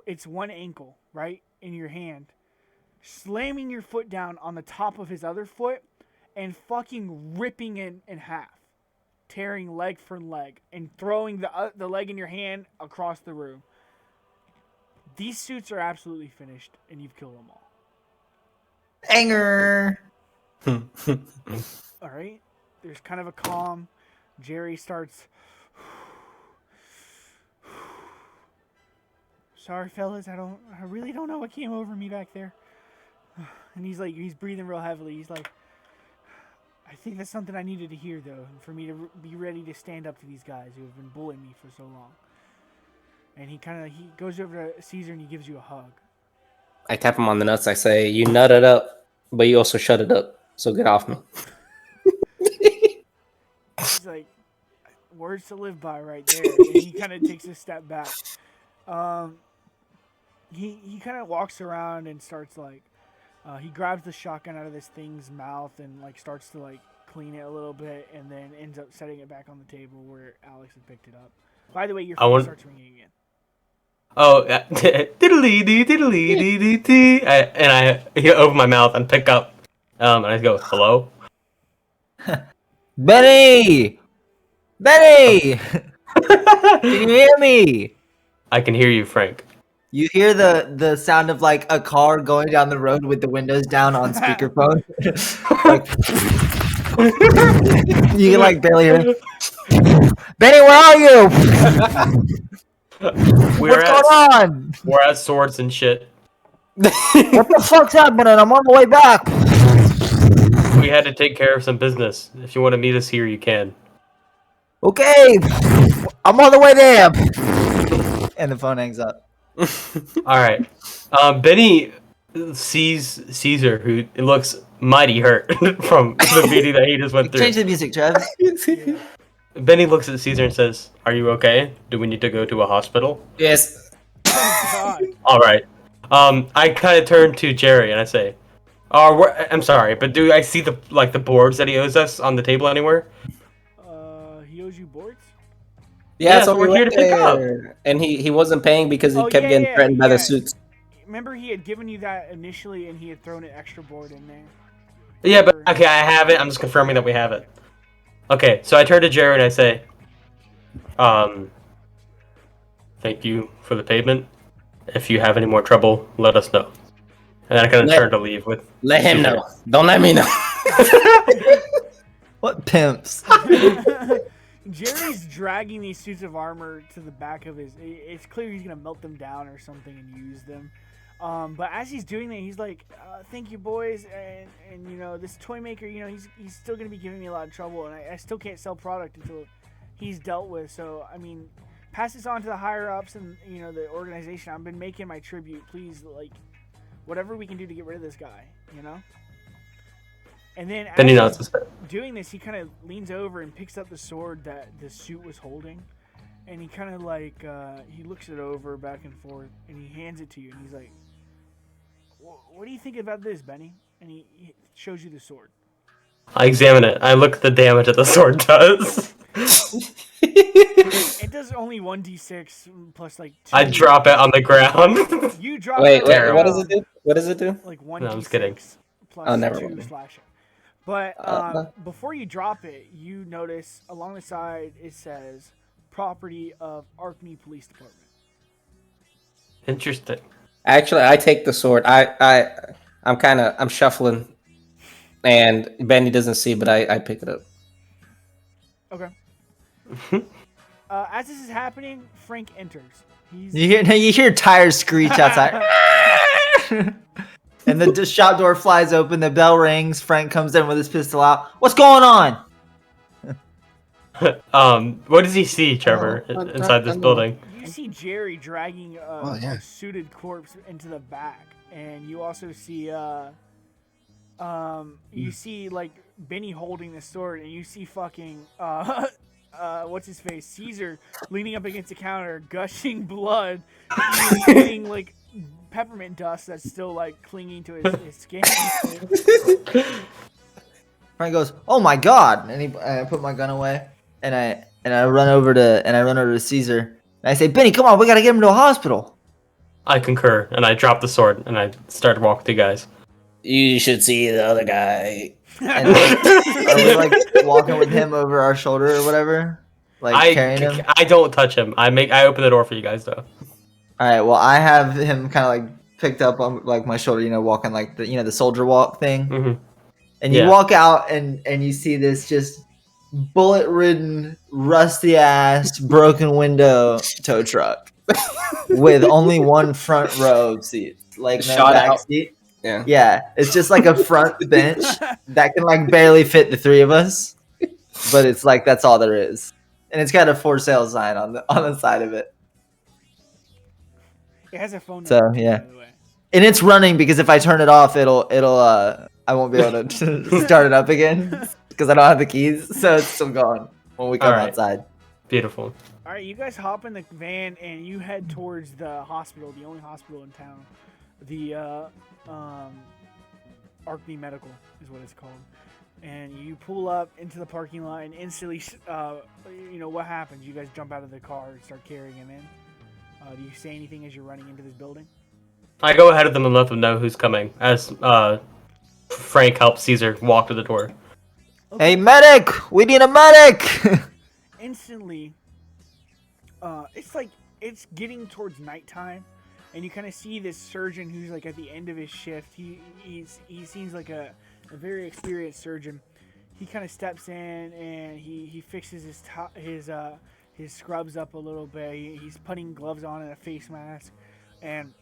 its one ankle, right, in your hand, slamming your foot down on the top of his other foot, and fucking ripping it in half, tearing leg for leg, and throwing the leg in your hand across the room. These suits are absolutely finished, and you've killed them all. Anger. All right. There's kind of a calm. Jerry starts. Sorry, fellas. I really don't know what came over me back there. And he's breathing real heavily. He's like, I think that's something I needed to hear, though, for me to be ready to stand up to these guys who have been bullying me for so long. And he goes over to Caesar and he gives you a hug. I tap him on the nuts. I say, "You nut it up, but you also shut it up. So get off me." He's like, words to live by right there. And he kind of takes a step back. He kind of walks around and starts he grabs the shotgun out of this thing's mouth and starts to clean it a little bit, and then ends up setting it back on the table where Alex had picked it up. By the way, your phone starts ringing again. Oh, diddly dee diddly dee dee dee. And I open my mouth and pick up, and I go, "Hello." Benny! Benny! Can you hear me? I can hear you, Frank. You hear the sound of a car going down the road with the windows down on speakerphone. You can barely hear him. Benny, where are you? What's going on? We're at swords and shit. What the fuck's happening? I'm on the way back. We had to take care of some business. If you want to meet us here, you can. Okay, I'm on the way there. And the phone hangs up. All right. Benny sees Caesar, who looks mighty hurt from the beating that he just went Change through. the music, Trev. Yeah. Benny looks at Caesar and says, "Are you okay? Do we need to go to a hospital?" Yes. Oh God. All right. I kind of turn to Jerry and I say, I'm sorry, but do I see the boards that he owes us on the table anywhere?" He owes you boards. Yeah, so so we we're here went to pick up. there, and he wasn't paying because he Oh, kept yeah, getting yeah, threatened by the yeah. suits. Remember, he had given you that initially, and he had thrown an extra board in there. Yeah, but okay, I have it. I'm just confirming that we have it. Okay, so I turn to Jerry and I say, thank you for the payment. If you have any more trouble, let us know. And then I kind of turn to leave with. Let him Caesar. know. Don't let me know. What pimps? Jerry's dragging these suits of armor to the back of his. It's clear he's gonna melt them down or something and use them. But as he's doing that, he's like, "Thank you, boys, and you know this toy maker. You know he's still gonna be giving me a lot of trouble, and I still can't sell product until he's dealt with. So I mean, pass this on to the higher ups and you know the organization. I've been making my tribute. Please, like, whatever we can do to get rid of this guy, you know." And then Then he as nods he's his head. doing this, he kind of leans over and picks up the sword that the suit was holding, and he kind of like he looks it over back and forth, and he hands it to you, and he's like, "What do you think about this, Benny?" And he shows you the sword. I examine it. I look at the damage that the sword does. It does only 1d6 plus like 2. I drop it on the ground. You drop Wait, it wait, on what the does it do? What does it do? like No, I'm just kidding. 1d6 plus Oh, never 2 mind. slashing. But before you drop it, you notice along the side it says property of Arkney Police Department. Interesting. Actually, I take the sword. I'm shuffling, and Benny doesn't see, but I pick it up. Okay. As this is happening, Frank enters. He's You hear tires screech outside. And the shop door flies open, the bell rings, Frank comes in with his pistol out. What's going on? What does he see, Trevor, inside this building? You see Jerry dragging yeah. a suited corpse into the back, and you also see you see like Benny holding the sword, and you see fucking what's his face, Caesar, leaning up against the counter, gushing blood, eating like peppermint dust that's still like clinging to his skin. Frank goes, "Oh my god!" And I put my gun away, and I run over to Caesar, and I say, "Benny, come on, we gotta get him to a hospital." I concur, and I drop the sword, and I start to walk with you guys. You should see the other guy. And are we like walking with him over our shoulder or whatever, like carrying him? I don't touch him. I open the door for you guys, though. All right. Well, I have him kind of like picked up on like my shoulder, you know, walking like the soldier walk thing. Mm-hmm. And you Yeah. walk out and you see this just bullet-ridden, rusty-ass, broken window tow truck with only one front row of seats, like no Shot back out. seat. Yeah. Yeah, it's just like a front bench that can like barely fit the three of us, but it's like that's all there is, and it's got a for sale sign on the side of it. It has a phone So, number, too, yeah. by the way. And it's running because if I turn it off, it'll I won't be able to start it up again because I don't have the keys, so it's still going when we come Alright. outside. Beautiful. All right, you guys hop in the van and you head towards the hospital, the only hospital in town. The Arkney Medical is what it's called. And you pull up into the parking lot and instantly, you know, what happens? You guys jump out of the car and start carrying him in. Do you say anything as you're running into this building? I go ahead of them and let them know who's coming, as Frank helps Caesar walk to the door. Hey, medic! We need a medic! Instantly, it's like it's getting towards nighttime, and you kind of see this surgeon who's like at the end of his shift. He seems like a very experienced surgeon. He kind of steps in and he fixes his scrubs up a little bit. He's putting gloves on and a face mask, and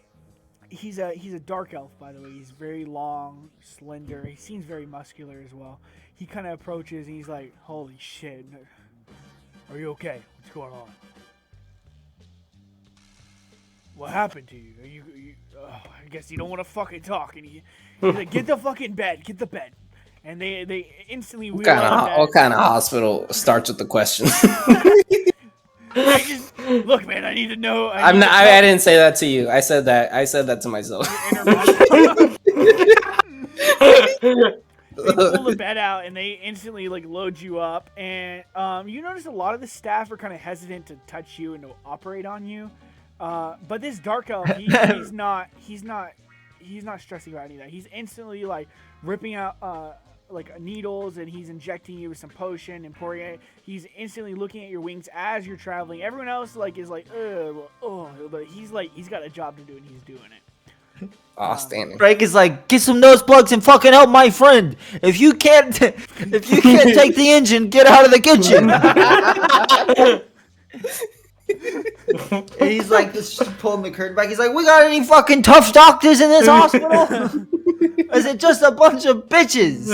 he's a dark elf, by the way. He's very long, slender. He seems very muscular as well. He kind of approaches and he's like, "Holy shit. Are you okay? What's going on?" what happened to you? Are you I guess you don't want to fucking talk. And he's like, get the fucking bed. Get the bed. And they instantly wheel out the bed. What kind of hospital starts with the question? I just look, man. I need to know. I didn't say that to you. I said that to myself. They pull the bed out and they instantly like load you up, and you notice a lot of the staff are kind of hesitant to touch you and to operate on you. But this dark elf, he's not stressing about any of that. He's instantly like ripping out like needles, and he's injecting you with some potion and pouring it. He's instantly looking at your wings as you're traveling. Everyone else like is like, but he's got a job to do and he's doing it. Outstanding. Frank is like, get some nose plugs and fucking help my friend. If you can't take the engine, get out of the kitchen. And he's like, just pulling the curtain back. He's like, we got any fucking tough doctors in this hospital? Is it just a bunch of bitches?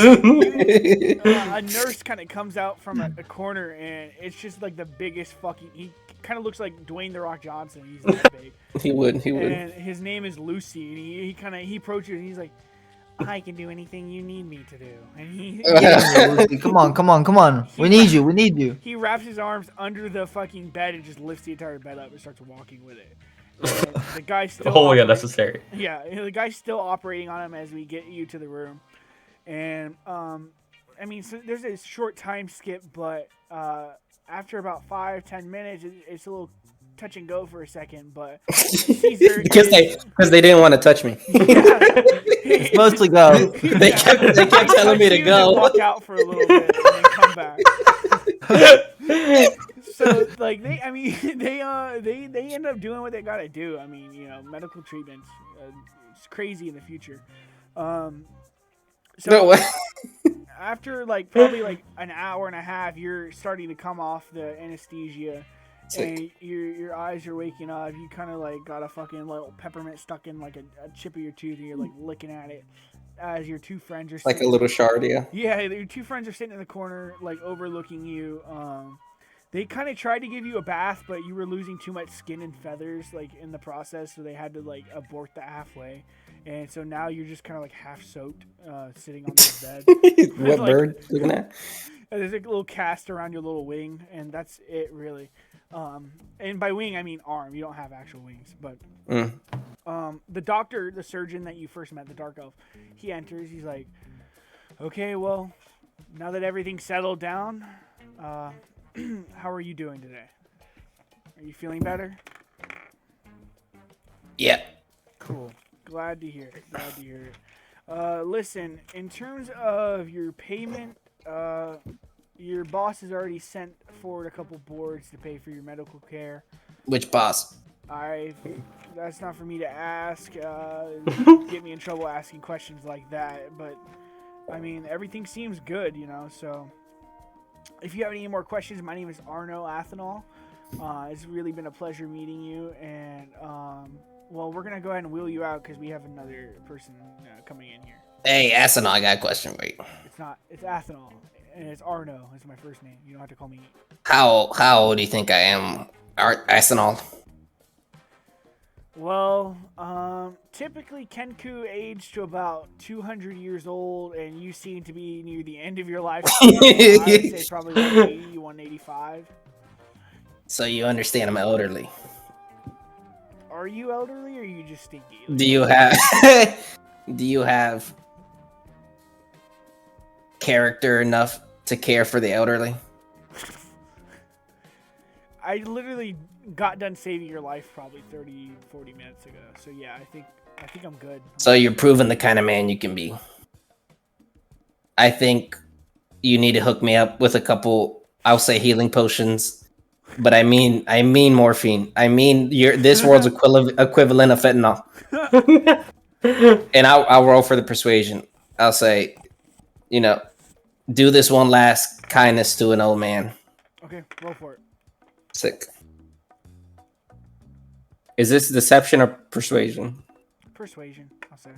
A nurse kind of comes out from a corner, and it's just like the biggest fucking. He kind of looks like Dwayne the Rock Johnson. He's that big. He would. And his name is Lucy, and he approaches and he's like, I can do anything you need me to do. And he Come on. We need you. He wraps his arms under the fucking bed and just lifts the entire bed up and starts walking with it. And the guy's still wholly unnecessary. Yeah, the guy's still operating on him as we get you to the room. And I mean, so there's a short time skip, but after about 5-10 minutes, it's a little touch and go for a second, but because they didn't want to touch me. Yeah. It's mostly go. They kept telling me to go. Walk out for a little bit and then come back. So like they end up doing what they gotta do. I mean, you know, medical treatments. It's crazy in the future. So after like probably like an hour and a half, you're starting to come off the anesthesia. And your eyes are waking up. You kind of like got a fucking little peppermint stuck in like a chip of your tooth, and you're like licking at it as your two friends are like a little shard, yeah. Yeah, your two friends are sitting in the corner, like overlooking you. They kind of tried to give you a bath, but you were losing too much skin and feathers like in the process, so they had to like abort that halfway. And so now you're just kind of like half soaked, sitting on this bed. What like, bird looking at? There's like a little cast around your little wing, and that's it really. And by wing I mean arm. You don't have actual wings, but the doctor, the surgeon that you first met, the dark elf, he enters. He's like, okay, well, now that everything's settled down, how are you doing today? Are you feeling better? Yeah. Cool. Glad to hear it. Listen, in terms of your payment, your boss has already sent forward a couple boards to pay for your medical care. Which boss? That's not for me to ask. Get me in trouble asking questions like that. But I mean, everything seems good, you know. So if you have any more questions, my name is Arno Athanol. It's really been a pleasure meeting you. And well, we're gonna go ahead and wheel you out because we have another person coming in here. Hey, Athanol, I got a question for you. It's Athanol. And it's Arno. It's my first name. You don't have to call me. How old do you think I am, Athanol? Well, typically Kenku aged to about 200 years old, and you seem to be near the end of your life. I would say probably 180, 185. So you understand I'm elderly. Are you elderly, or are you just stinky? Do you have character enough to care for the elderly? I literally got done saving your life probably 30, 40 minutes ago. So yeah, I think I'm good. So you're proving the kind of man you can be. I think you need to hook me up with a couple, I'll say healing potions, but I mean morphine. I mean this world's equivalent of fentanyl. And I'll roll for the persuasion. I'll say, you know, do this one last kindness to an old man. Okay, roll for it. Sick. Is this deception or persuasion? Persuasion, I'll say.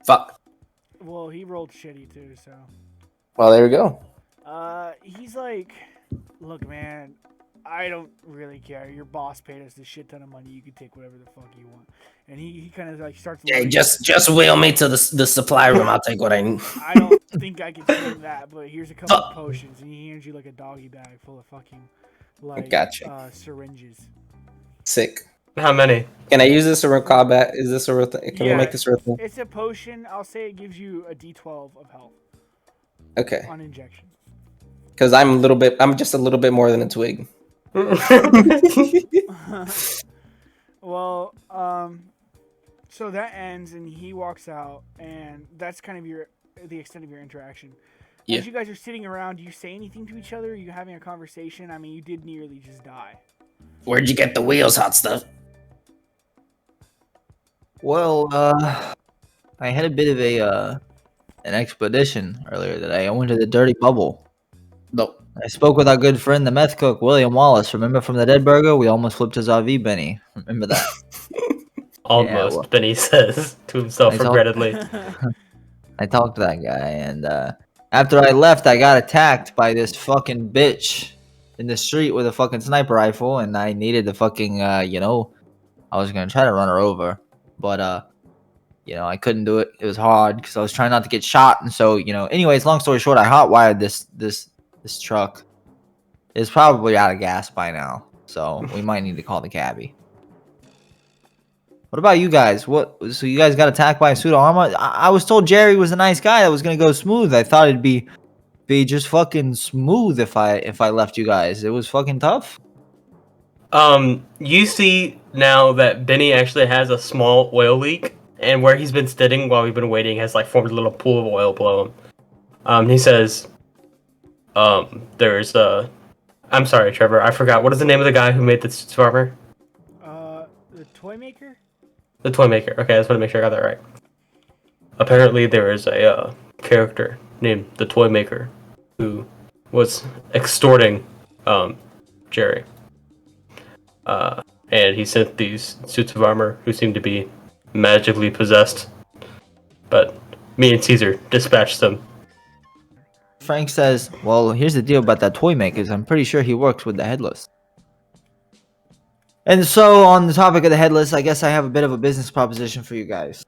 Fuck. Well, he rolled shitty too, so. Well, there we go. He's like, look, man, I don't really care. Your boss paid us a shit ton of money. You can take whatever the fuck you want. And he kind of like starts. Hey, loading. just wheel me to the supply room. I'll take what I need. I don't think I can swing that, but here's a couple of potions, and he hands you like a doggy bag full of fucking like Gotcha. syringes. Sick. How many? Can I use this a real combat? Is this a real thing? Can we make this a real thing? It's a potion. I'll say it gives you a D12 of health Okay. on injection. Because I'm just a little bit more than a twig. Well, so that ends, and he walks out, and that's kind of the extent of your interaction. Yeah. As you guys are sitting around, do you say anything to each other? Are you having a conversation? I mean, you did nearly just die. Where'd you get the wheels, hot stuff? Well, I had a bit of an expedition earlier today. I went to the Dirty Bubble. Nope. I spoke with our good friend, the meth cook, William Wallace. Remember from the Dead Burger? We almost flipped his RV, Benny. Remember that? Almost, well, Benny says to himself regrettably. I talked to that guy, and after I left, I got attacked by this fucking bitch in the street with a fucking sniper rifle, and I needed to fucking, I was gonna try to run her over, but I couldn't do it. It was hard because I was trying not to get shot, and so, anyways, long story short, I hotwired this truck. It's probably out of gas by now, so we might need to call the cabbie. What about you guys? So you guys got attacked by a pseudo armor? I was told Jerry was a nice guy that was gonna go smooth. I thought it'd be just fucking smooth if I left you guys. It was fucking tough. You see now that Benny actually has a small oil leak, and where he's been sitting while we've been waiting has like formed a little pool of oil below him. He says, there's I'm sorry, Trevor, I forgot. What is the name of the guy who made the suits of armor? The toy maker? The toy maker. Okay, I just want to make sure I got that right. Apparently there is a character named the toy maker who was extorting Jerry. And he sent these suits of armor who seem to be magically possessed. But me and Caesar dispatched them. Frank says, well, here's the deal about that toy makers. I'm pretty sure he works with the Headless. And so on the topic of the Headless, I guess I have a bit of a business proposition for you guys.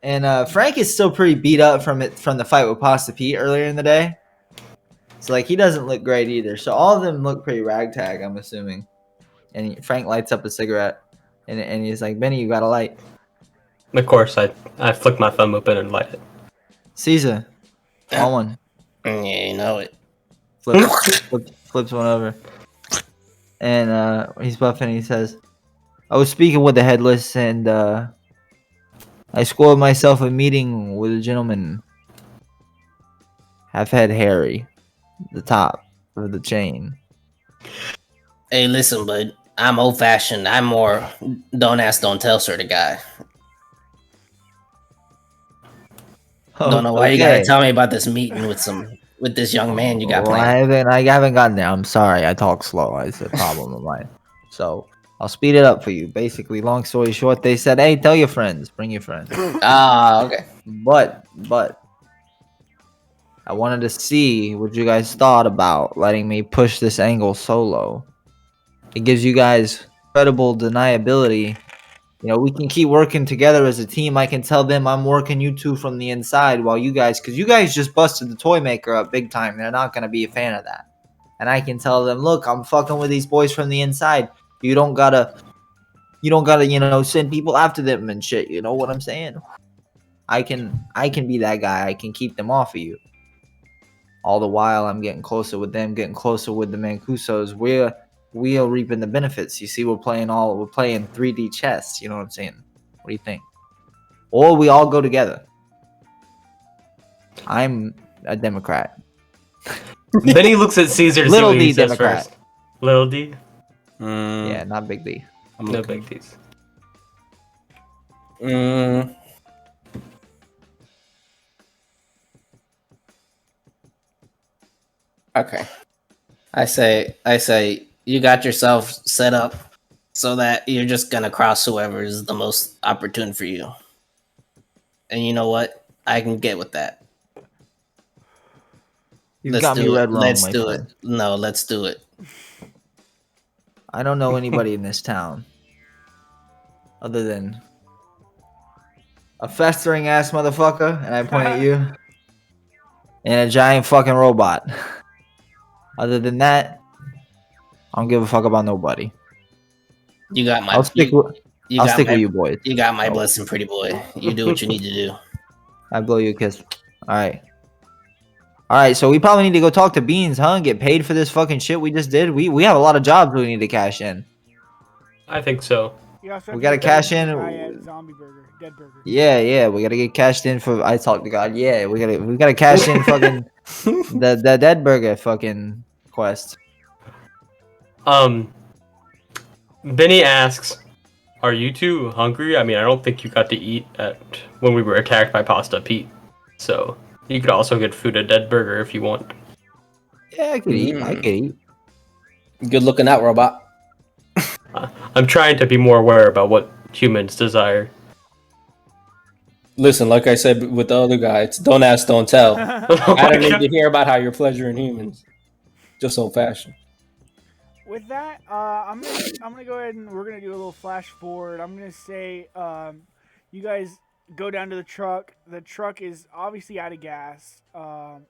And Frank is still pretty beat up from the fight with Pasta Pete earlier in the day. So like he doesn't look great either. So all of them look pretty ragtag, I'm assuming. And Frank lights up a cigarette and he's like, Benny, you got a light. Of course, I flick my thumb open and light it. Caesar, all one. Yeah, you know it. Flips one over. And he's buffing and he says, I was speaking with the Headless and I scored myself a meeting with a gentleman. Half-head Harry. The top of the chain. Hey, listen, bud. I'm old-fashioned. I'm more don't ask, don't tell sort of guy. Don't know why you gotta tell me about this meeting with this young man you got playing. I haven't gotten there. I'm sorry. I talk slow. It's a problem of mine. So I'll speed it up for you. Basically, long story short, they said, "Hey, tell your friends. Bring your friends." Okay. But I wanted to see what you guys thought about letting me push this angle solo. It gives you guys credible deniability. We can keep working together as a team. I can tell them I'm working you two from the inside while you guys, because you guys just busted the toy maker up big time. They're not going to be a fan of that. And I can tell them, look, I'm fucking with these boys from the inside. You don't gotta, send people after them and shit. You know what I'm saying? I can be that guy. I can keep them off of you. All the while I'm getting closer with them, getting closer with the Mancusos. We are reaping the benefits. You see, we're playing 3D chess. You know what I'm saying? What do you think? Or we all go together. I'm a Democrat. Then he looks at Caesar to see Little what he D says Democrat. first. Little D? Yeah, not big D. No big D's. Okay. I say you got yourself set up so that you're just gonna cross whoever is the most opportune for you. And you know what? I can get with that. You've got me read wrong, Let's my do friend. it. No, let's do it. I don't know anybody in this town other than a festering ass motherfucker, and I point at you, and a giant fucking robot. Other than that, I don't give a fuck about nobody. You got my. I'll stick with my, you boys. You got my Oh. blessing, pretty boy. You do what you need to do. I blow you a kiss. All right. All right, so we probably need to go talk to Beans, huh? And get paid for this fucking shit we just did. We have a lot of jobs we need to cash in. I think so. You also have We to gotta get paid cash for the in. guy at Zombie Burger, Dead Burger. Yeah, we gotta get cashed in for. I talked to God. Yeah, we gotta cash in fucking the Dead Burger fucking quest. Benny asks, "Are you two hungry? I mean, I don't think you got to eat at when we were attacked by Pasta Pete, so you could also get food at Dead Burger if you want." Yeah, I could eat. I could eat. Good looking out, robot. I'm trying to be more aware about what humans desire. Listen, like I said with the other guy, it's don't ask, don't tell. I don't need to hear about how you're pleasuring humans. Just old fashioned. With that, I'm gonna go ahead and we're gonna do a little flash forward. I'm gonna say, you guys go down to the truck. The truck is obviously out of gas. Got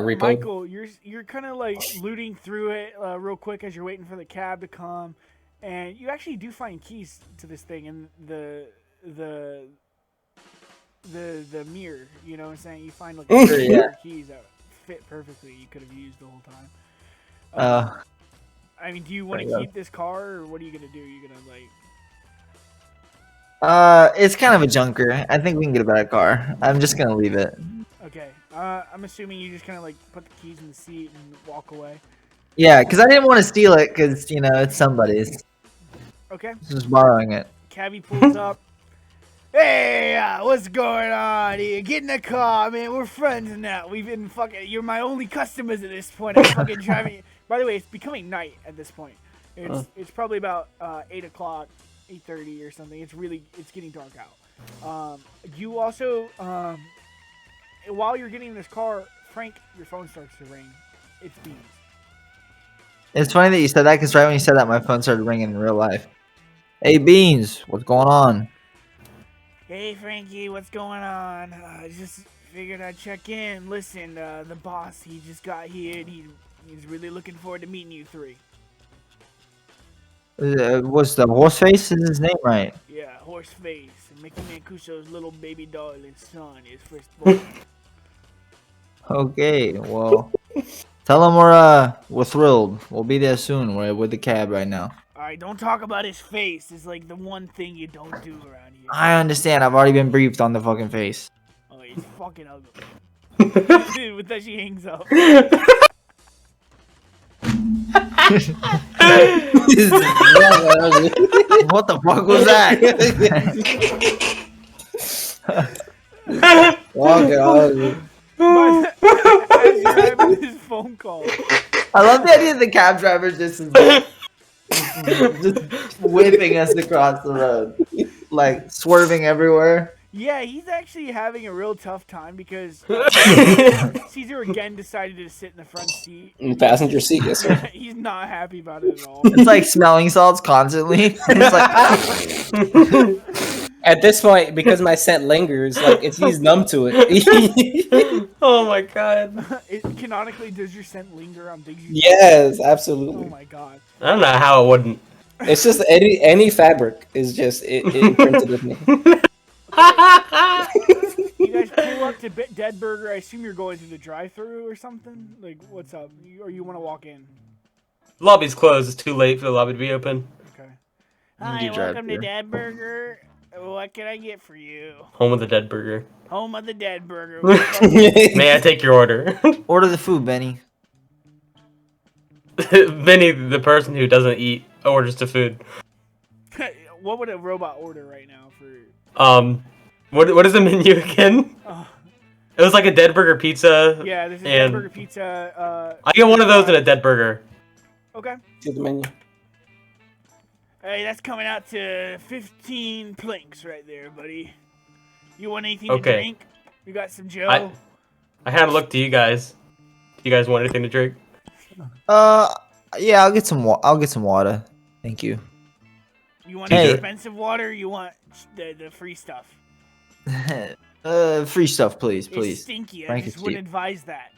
repo. Michael, you're kind of like looting through it real quick as you're waiting for the cab to come, and you actually do find keys to this thing in the mirror. You know what I'm saying? You find like Yeah. keys that fit perfectly. You could have used the whole time. I mean, do you want to keep this car, or what are you gonna do? You're gonna like? It's kind of a junker. I think we can get a better car. I'm just gonna leave it. Okay. I'm assuming you just kind of like put the keys in the seat and walk away. Yeah, because I didn't want to steal it, because you know it's somebody's. Okay. Just borrowing it. Cabbie pulls up. Hey, what's going on here? Get in the car, man. We're friends now. We've been fucking. You're my only customers at this point. I'm fucking driving. By the way, it's becoming night at this point. It's probably about 8 o'clock, 8:30 or something. It's getting dark out. You also while you're getting in this car, Frank, your phone starts to ring. It's Beans. It's funny that you said that, because right when you said that, my phone started ringing in real life. Hey, Beans, what's going on? Hey, Frankie, what's going on? Just figured I'd check in. Listen, the boss, he just got here, and he's really looking forward to meeting you three. What's the horse face? Is his name right? Yeah, Horseface, and Mickey Mancuso's little baby darling son, his firstborn. Okay, well, tell him we're thrilled. We'll be there soon. We're with the cab right now. Alright, don't talk about his face. It's like the one thing you don't do around here. I understand. I've already been briefed on the fucking face. Oh, he's fucking ugly. Dude, with that she hangs up. What the fuck was that? Walking ugly. But as you're having this phone call, I love the idea of the cab driver just whipping us across the road, like swerving everywhere. yeah, he's actually having a real tough time because Caesar again decided to sit in the front seat. In the passenger seat, yes, sir. He's not happy about it at all. It's like smelling salts constantly. It's like At this point, because my scent lingers, like he's numb to it. Oh my god. Canonically, does your scent linger on things you Yes, Oh absolutely. my god. I don't know how it wouldn't. It's just any fabric is just it imprinted with me. You guys pull up to Dead Burger. I assume you're going through the drive-thru or something? Like, what's up? Or you want to walk in? Lobby's closed. It's too late for the lobby to be open. Okay. You Hi, do welcome to drive-thru. Dead Burger. What can I get for you? Home of the Dead Burger. Home of the Dead Burger. May I take your order? order the food, Benny. Vinny, the person who doesn't eat, orders the food. What would a robot order right now for? What is the menu again? It was like a Dead Burger pizza. Yeah, this is Dead And- Burger Pizza. I get one of those and a Dead Burger. Okay. To the menu. Hey, that's coming out to 15 planks right there, buddy. You want anything Okay. to drink? You got some Joe? I had to look to you guys. Do you guys want anything to drink? Yeah, I'll get some. I'll get some water. Thank you. You want Hey. expensive water? Or you want the free stuff? Free stuff, please, It's please. stinky. I Frank just is wouldn't cheap. advise that.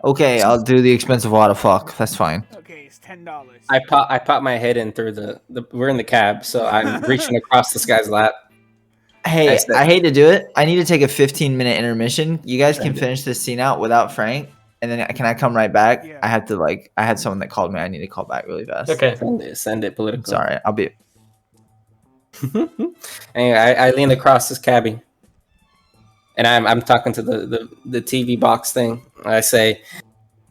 Okay, I'll do the expensive water. Fuck, that's fine. Okay, it's $10. I pop my head in through the. We're in the cab, so I'm reaching across this guy's lap. Hey, said- I hate to do it. I need to take a 15-minute intermission. You guys can Send it. finish this scene out without Frank, and then can I come right back? Yeah. I have to I had someone that called me. I need to call back really fast. Okay. Send it I'm political. sorry. I'll be. Anyway, I lean across this cabbie, and I'm talking to the TV box thing. I say,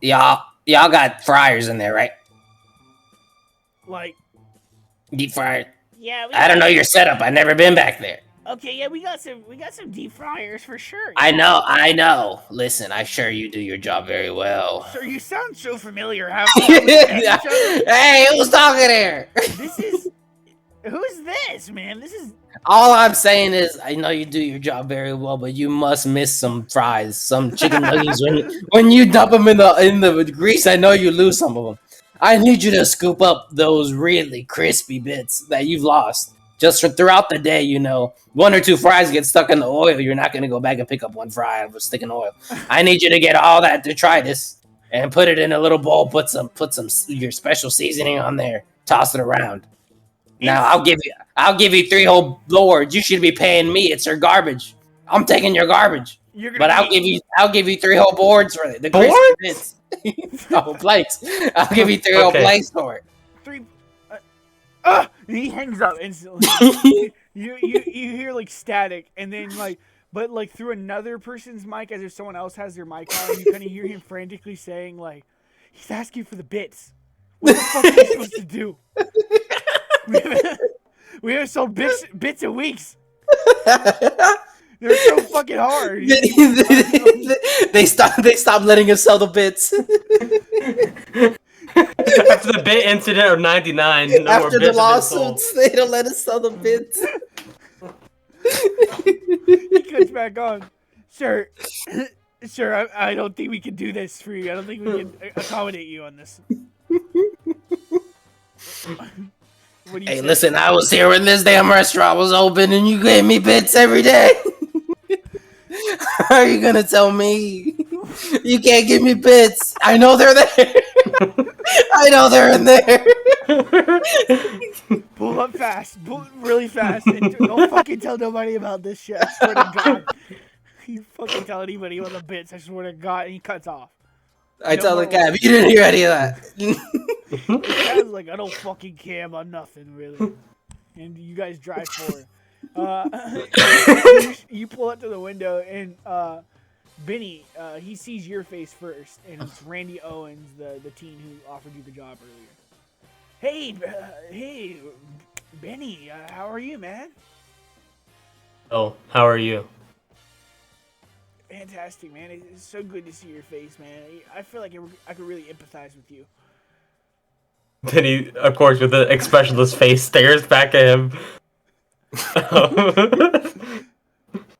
y'all got fryers in there, right? Like, Deep fryer. yeah. I don't know your setup. I've never been back there. Okay, yeah, we got some deep fryers for sure. I know. Listen, I'm sure you do your job very well. Sir, you sound so familiar. How we met each other? Hey, who's talking here? This is. Who's this, man? This is. All I'm saying is, I know you do your job very well, but you must miss some fries, some chicken nuggets. When you dump them in the grease, I know you lose some of them. I need you to scoop up those really crispy bits that you've lost. Just throughout the day, you know, 1 or 2 fries get stuck in the oil. You're not going to go back and pick up 1 fry out of a stick in oil. I need you to get all that detritus and put it in a little bowl. Put some your special seasoning on there. Toss it around. Now I'll give you 3 whole boards. You should be paying me. It's your garbage. I'm taking your garbage. You're gonna But I'll give you 3 whole boards for it. The crispy bits. Oh, plates. I'll give you 3 whole Okay. plates for it. 3. He hangs up instantly. you hear like static, and then but through another person's mic, as if someone else has their mic on, you kind of hear him frantically saying like, "He's asking for the bits. What the fuck are we supposed to do? We have sold bits in weeks. They're so fucking hard." They stop letting us sell the bits. After the bit incident of '99, no more After the bits have been sold. lawsuits, they don't let us sell the bits. He cuts back on. Sir, I don't think we can do this for you. I don't think we can accommodate you on this. What do you Hey, say? listen, I was here when this damn restaurant was open, and you gave me bits every day. How are you gonna tell me you can't give me bits? I know they're there. I know they're in there. Pull up fast. Pull really fast. And don't fucking tell nobody about this shit. I swear to God. You fucking tell anybody about the bits. I swear to God. And he cuts off. I tell the cab, you didn't hear any of that. The guy's like, I don't fucking care about nothing, really. And you guys drive forward. You pull up to the window, and Benny, he sees your face first, and it's Randy Owens, the teen who offered you the job earlier. Hey, Benny, how are you, man? Oh, how are you? Fantastic, man. It's so good to see your face, man. I feel like I could really empathize with you. Then he, of course, with an expressionless face, stares back at him.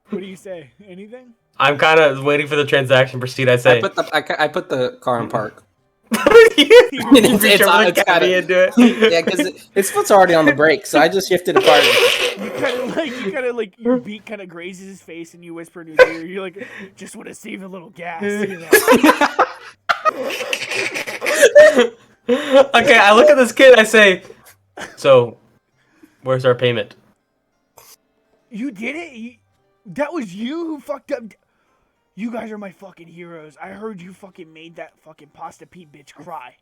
What do you say? Anything? I'm kind of waiting for the transaction proceed. I say, I put the car in park. it's it's got gotta- into it. Yeah, because its foot's already on the brake, so I just shifted apart. Your beak kind of grazes his face, and you whisper in his ear. You're like, just want to save a little gas. You know? Okay, I look at this kid. I say, so, where's our payment? You did it. That was you who fucked up. You guys are my fucking heroes. I heard you fucking made that fucking Pasta Pete bitch cry.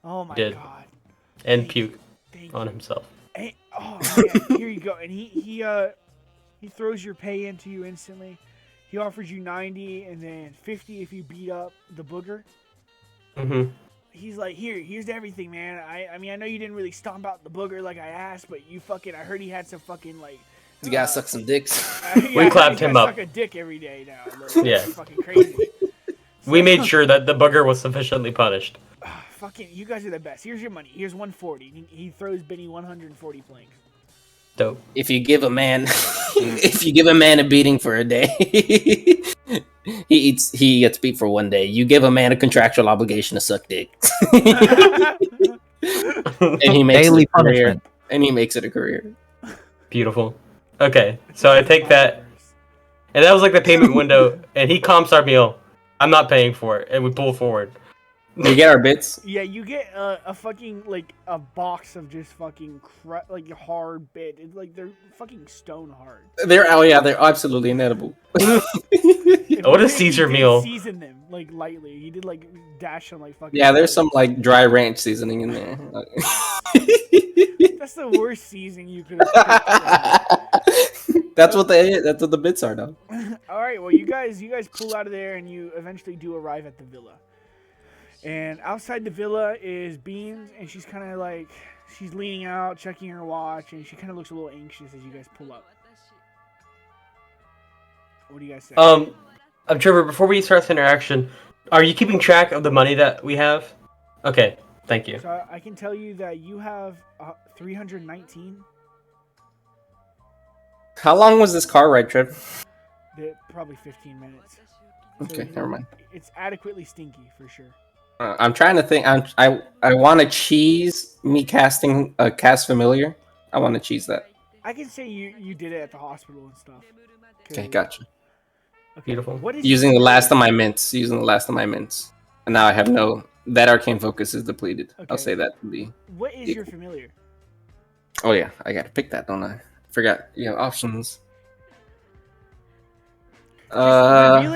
Oh my Did. God. And puke Thank on you. himself. And, oh man, here you go. And he throws your pay into you instantly. He offers you 90 and then 50 if you beat up the booger. Mm-hmm. He's like, here's everything, man. I mean, I know you didn't really stomp out the booger like I asked, but I heard he had some fucking like. You gotta suck some dicks. We clapped him up. Suck a dick every day now. Like, Yeah. it's fucking crazy. We made sure that the booger was sufficiently punished. Fucking, you guys are the best. Here's your money. Here's 140. He throws Benny 140 planks. Dope. If you give a man a beating for a day, he gets beat for 1 day. You give a man a contractual obligation to suck dick. And he makes Daily it a career. punishment. And he makes it a career. Beautiful. Okay, so I take that, and that was like the payment window, and he comps our meal. I'm not paying for it, and we pull forward. We get our bits. Yeah, you get a fucking like a box of just fucking like hard bit. It's like they're fucking stone hard. They're absolutely inedible. What a Caesar meal. Season them like lightly. He did like dash them like fucking. Yeah, there's some like dry ranch seasoning in there. That's the worst seasoning you could have. That's what the bits are, though. All right, well you guys pull out of there and you eventually do arrive at the villa. And outside the villa is Beans, and she's kind of like she's leaning out, checking her watch, and she kind of looks a little anxious as you guys pull up. What do you guys say? Trevor, before we start this interaction, are you keeping track of the money that we have? Okay, thank you. So I can tell you that you have 319. How long was this car ride, Trev? Probably 15 minutes. Okay, never mind. It's adequately stinky for sure. I'm trying to think. I want to cheese me casting a cast familiar. I want to cheese that. I can say you did it at the hospital and stuff. Okay, gotcha. Okay. Beautiful. What is Using the last of my mints. And now I have that arcane focus is depleted. Okay. I'll say that to be. What is your familiar? Oh yeah, I gotta pick that, don't I? Forgot. You have options. Reveal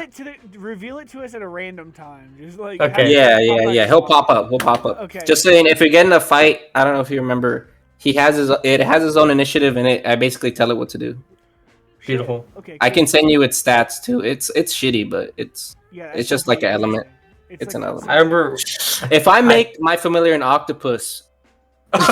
it to us at a random time. Just like Okay. Yeah. He'll pop up. Okay. Just saying, if you get in a fight, I don't know if you remember, it has his own initiative, and I basically tell it what to do. Beautiful. Okay. I cool. can send you its stats too. It's shitty, but it's That's just like an fucking element. interesting. It's an element. I remember If I make my familiar an octopus, would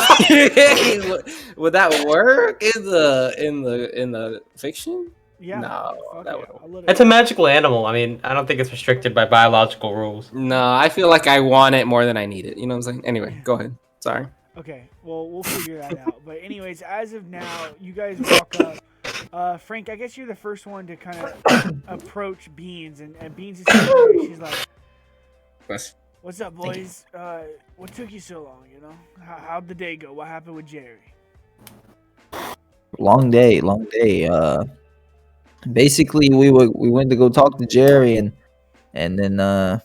that work in the fiction? Yeah. No, Fuck that yeah, would. I'll let it- it's a magical animal. I mean, I don't think it's restricted by biological rules. No, I feel like I want it more than I need it. You know what I'm saying? Anyway, go ahead. Sorry. Okay, well, we'll figure that out. But anyways, as of now, you guys walk up. Frank, I guess you're the first one to kind of approach Beans, and Beans is she's like, "What's up, boys? What took you so long? You know, how'd the day go? What happened with Jerry?" Long day. Basically, we went to go talk to Jerry, and then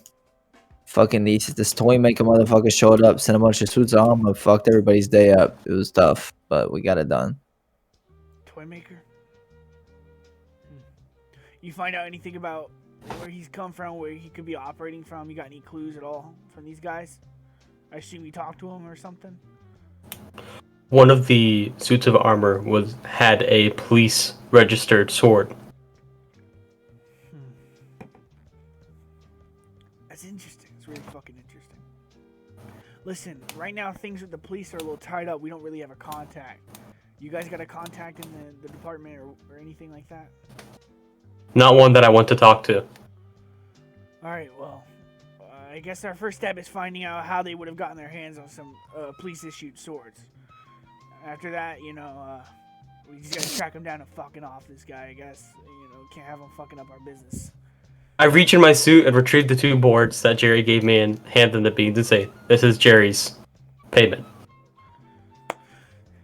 fucking this toy maker motherfucker showed up, sent a bunch of suits of armor, fucked everybody's day up. It was tough, but we got it done. Toy maker. You find out anything about where he's come from, where he could be operating from? You got any clues at all from these guys? I assume you talked to him or something. One of the suits of armor had a police registered sword. That's interesting. It's really fucking interesting. Listen, right now things with the police are a little tied up. We don't really have a contact. You guys got a contact in the department or anything like that? Not one that I want to talk to. Alright, well, I guess our first step is finding out how they would have gotten their hands on some police-issued swords. After that, you know, we just gotta track him down and fucking off this guy, I guess. You know, can't have him fucking up our business. I reach in my suit and retrieve the 2 boards that Jerry gave me and hand them the Beans and say, "This is Jerry's payment."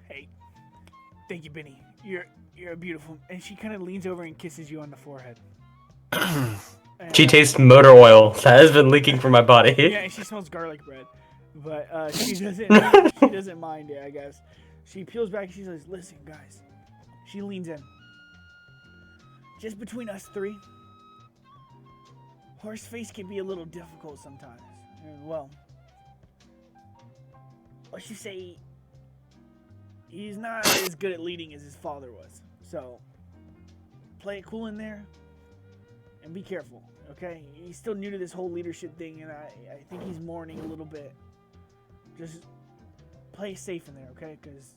Hey, thank you, Benny. You're beautiful. And she kind of leans over and kisses you on the forehead. She tastes motor oil that has been leaking from my body. Yeah, and she smells garlic bread, but she doesn't mind it, I guess. She peels back and she says, "Listen, guys." She leans in. Just between us 3, Horseface can be a little difficult sometimes. And, well, let's just say he's not as good at leading as his father was. So, play it cool in there and be careful, okay? He's still new to this whole leadership thing, and I think he's mourning a little bit. Just play safe in there, okay? Because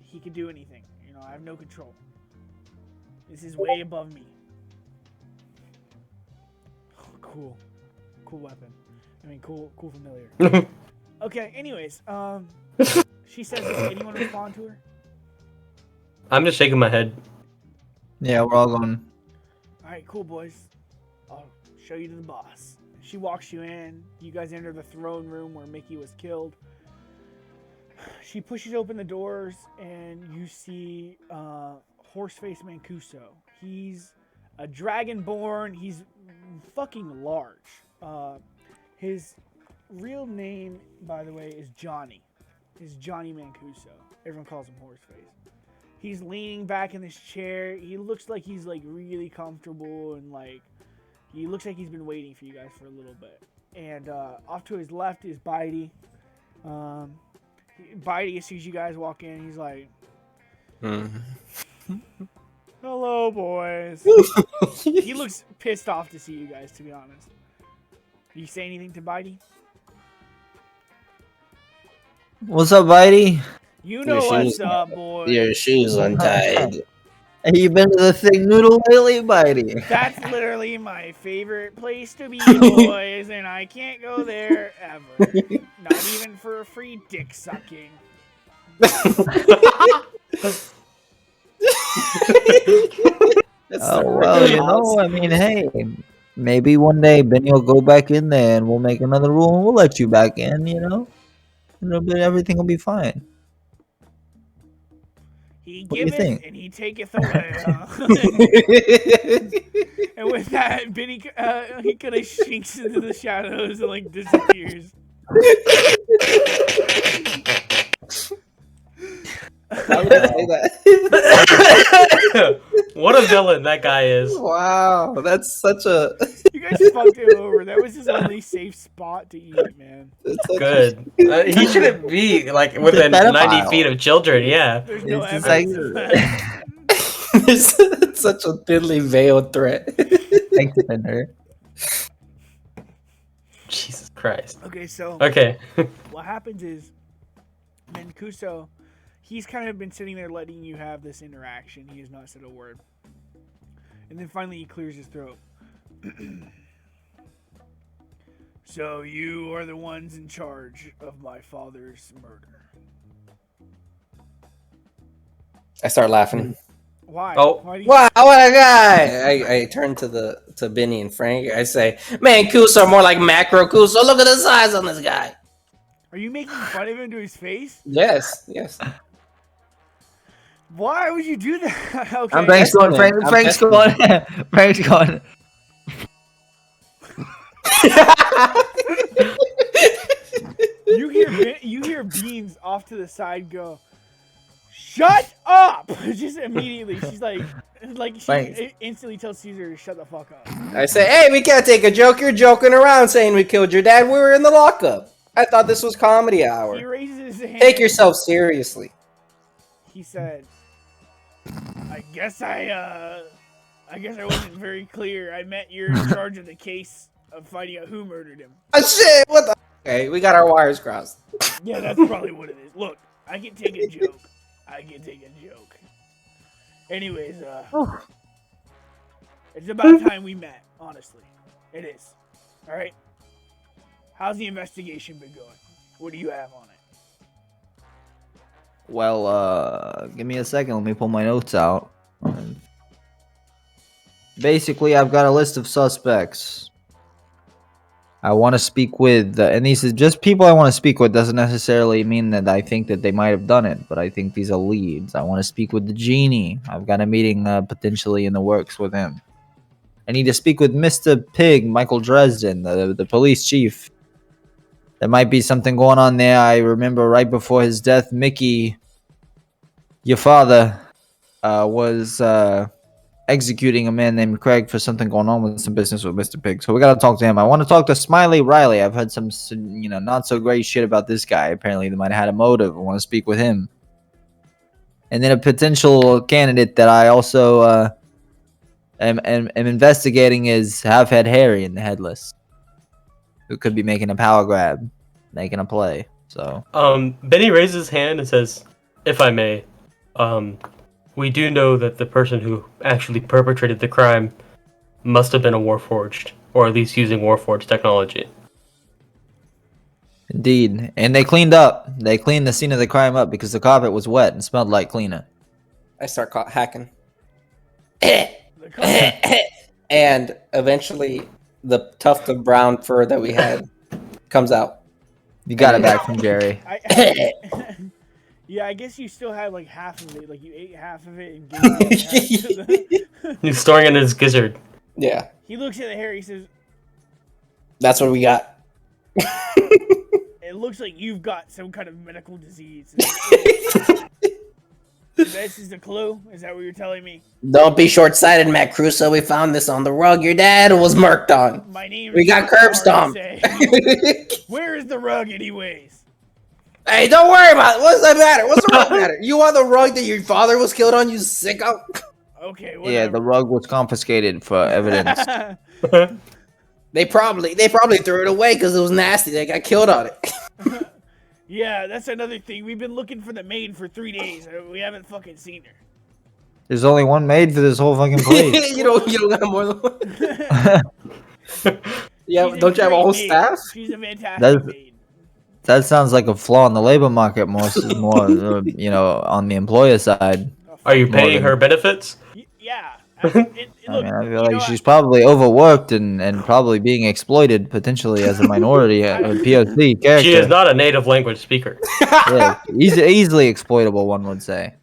he could do anything. You know, I have no control. This is way above me. Cool. Cool weapon. I mean, cool familiar. Okay, anyways, she says, does anyone respond to her? I'm just shaking my head. Yeah, we're all going. Alright, cool, boys. I'll show you to the boss. She walks you in. You guys enter the throne room where Mickey was killed. she pushes open the doors, and you see Horseface Mancuso. He's a dragonborn. He's fucking large. His real name, by the way, is Johnny. Is Johnny Mancuso. Everyone calls him Horseface. He's leaning back in this chair. He looks like he's like really comfortable, and like he looks like he's been waiting for you guys for a little bit. And off to his left is Bitey. Bitey, as soon as you guys walk in, he's like, "Hello, boys." He looks pissed off to see you guys, to be honest. Do you say anything to Bitey? What's up, Bitey? You know what's up, boys. Your shoes untied. Have you been to the Thing Noodle lately, Bitey? That's literally my favorite place to be, boys, and I can't go there ever. Not even for a free dick sucking. Oh, well, you know, I mean, hey, maybe one day Benny will go back in there and we'll make another rule and we'll let you back in, you know? Everything will be fine. He What do you giveth think? and he taketh away. And with that, Benny he kind of shrinks into the shadows and like disappears. I would say that. What a villain that guy is. Wow, that's such a. You guys fucked him over. That was his only safe spot to eat, man. That's such Good. He shouldn't be like within pedophile. 90 feet of children. Yeah. There's no It's just evidence like- of that. it's such a thinly veiled threat. Thanks, Bender. Jesus Christ. Okay, so Okay. what happens is Mancuso, he's kind of been sitting there letting you have this interaction. He has not said a word. And then finally he clears his throat. So you are the ones in charge of my father's murder. I start laughing. Why? Oh. Why do you Wow, what a guy! I turn to Benny and Frank. I say, "Man, Kuso are more like macro Kuso. Look at the size on this guy." Are you making fun of him to his face? Yes. Why would you do that? Okay. I'm Frank's going. I'm Frank's going. Frank's going. You hear Beans off to the side go, "Shut up!" Just immediately. She's like she Thanks. instantly tells Caesar to shut the fuck up. I say, "Hey, we can't take a joke. You're joking around saying we killed your dad. We were in the lockup. I thought this was comedy He hour. raises his hand. Take yourself seriously." He said, I guess I wasn't very clear. I meant you're in charge of the case of finding out who murdered him." Oh shit! What the? Okay, we got our wires crossed. Yeah, that's probably what it is. Look, I can take a joke. Anyways, it's about time we met, honestly. It is. Alright? How's the investigation been going? What do you have on it? Well, give me a second. Let me pull my notes out. Basically, I've got a list of suspects. I want to speak with, and these are just people I want to speak with. Doesn't necessarily mean that I think that they might have done it, but I think these are leads. I want to speak with the genie. I've got a meeting potentially in the works with him. I need to speak with Mr. Pig, Michael Dresden, the police chief. There might be something going on there. I remember right before his death, Mickey, your father, was executing a man named Craig for something going on with some business with Mr. Pig. So we gotta talk to him. I want to talk to Smiley Riley. I've heard some, not so great shit about this guy. Apparently, they might have had a motive. I want to speak with him. And then a potential candidate that I also am investigating is Half-Head Harry in the Headless, who could be making a power grab, making a play. So Benny raises his hand and says, "If I may, we do know that the person who actually perpetrated the crime must have been a Warforged, or at least using Warforged technology." indeed, and they cleaned up. They cleaned the scene of the crime up because the carpet was wet and smelled like cleaner. I start hacking. The car- And eventually, the tuft of brown fur that we had comes out. You got it back from Jerry. Yeah, I guess you still have like half of it. Like you ate half of it and gave the other half to the... He's storing it in his gizzard. Yeah, He looks at the hair. He says, that's what we got. "It looks like you've got some kind of medical disease." This is the clue? Is that what you're telling me? Don't be short-sighted, Matt Crusoe. We found this on the rug your dad was murked on. My name. We got curb stomped. Where is the rug, anyways? Hey, don't worry about it. What's that matter? What's the rug matter? You on the rug that your father was killed on, you sicko? Okay. Whatever. Yeah, the rug was confiscated for evidence. They probably threw it away because it was nasty. They got killed on it. Yeah, that's another thing. We've been looking for the maid for 3 days. We haven't fucking seen her. There's only one maid for this whole fucking place. you don't got more than one. Yeah, She's don't you have a great whole maid. staff? She's a fantastic That's- maid. That sounds like a flaw in the labor market, more on the employer side. Are you More paying than- her benefits? Yeah. I feel like she's probably overworked and probably being exploited potentially as a minority POC character. She is not a native language speaker. Yeah, easily exploitable, one would say.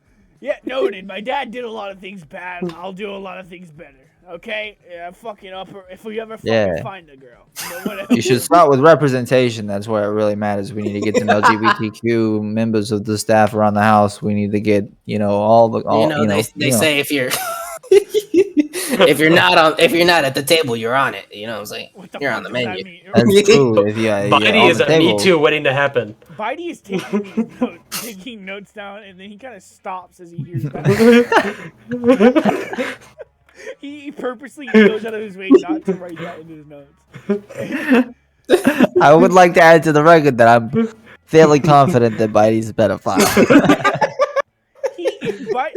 Yeah, noted. My dad did a lot of things bad. I'll do a lot of things better. Okay? Yeah, fucking up her. If we ever fucking find a girl. But whatever. You should start with representation. That's where it really matters. We need to get some LGBTQ members of the staff around the house. We need to get, all. They say if you're if you're not at the table, you're on it. You know what I'm saying? What the You're fuck on the does that menu. mean? That's true. If you're on Bitey is the a Me table. Too waiting to happen. Bitey is taking notes down, and then he kind of stops as he hears that. He purposely goes out of his way not to write that in his notes. I would like to add to the record that I'm fairly confident that Bitey's a pedophile.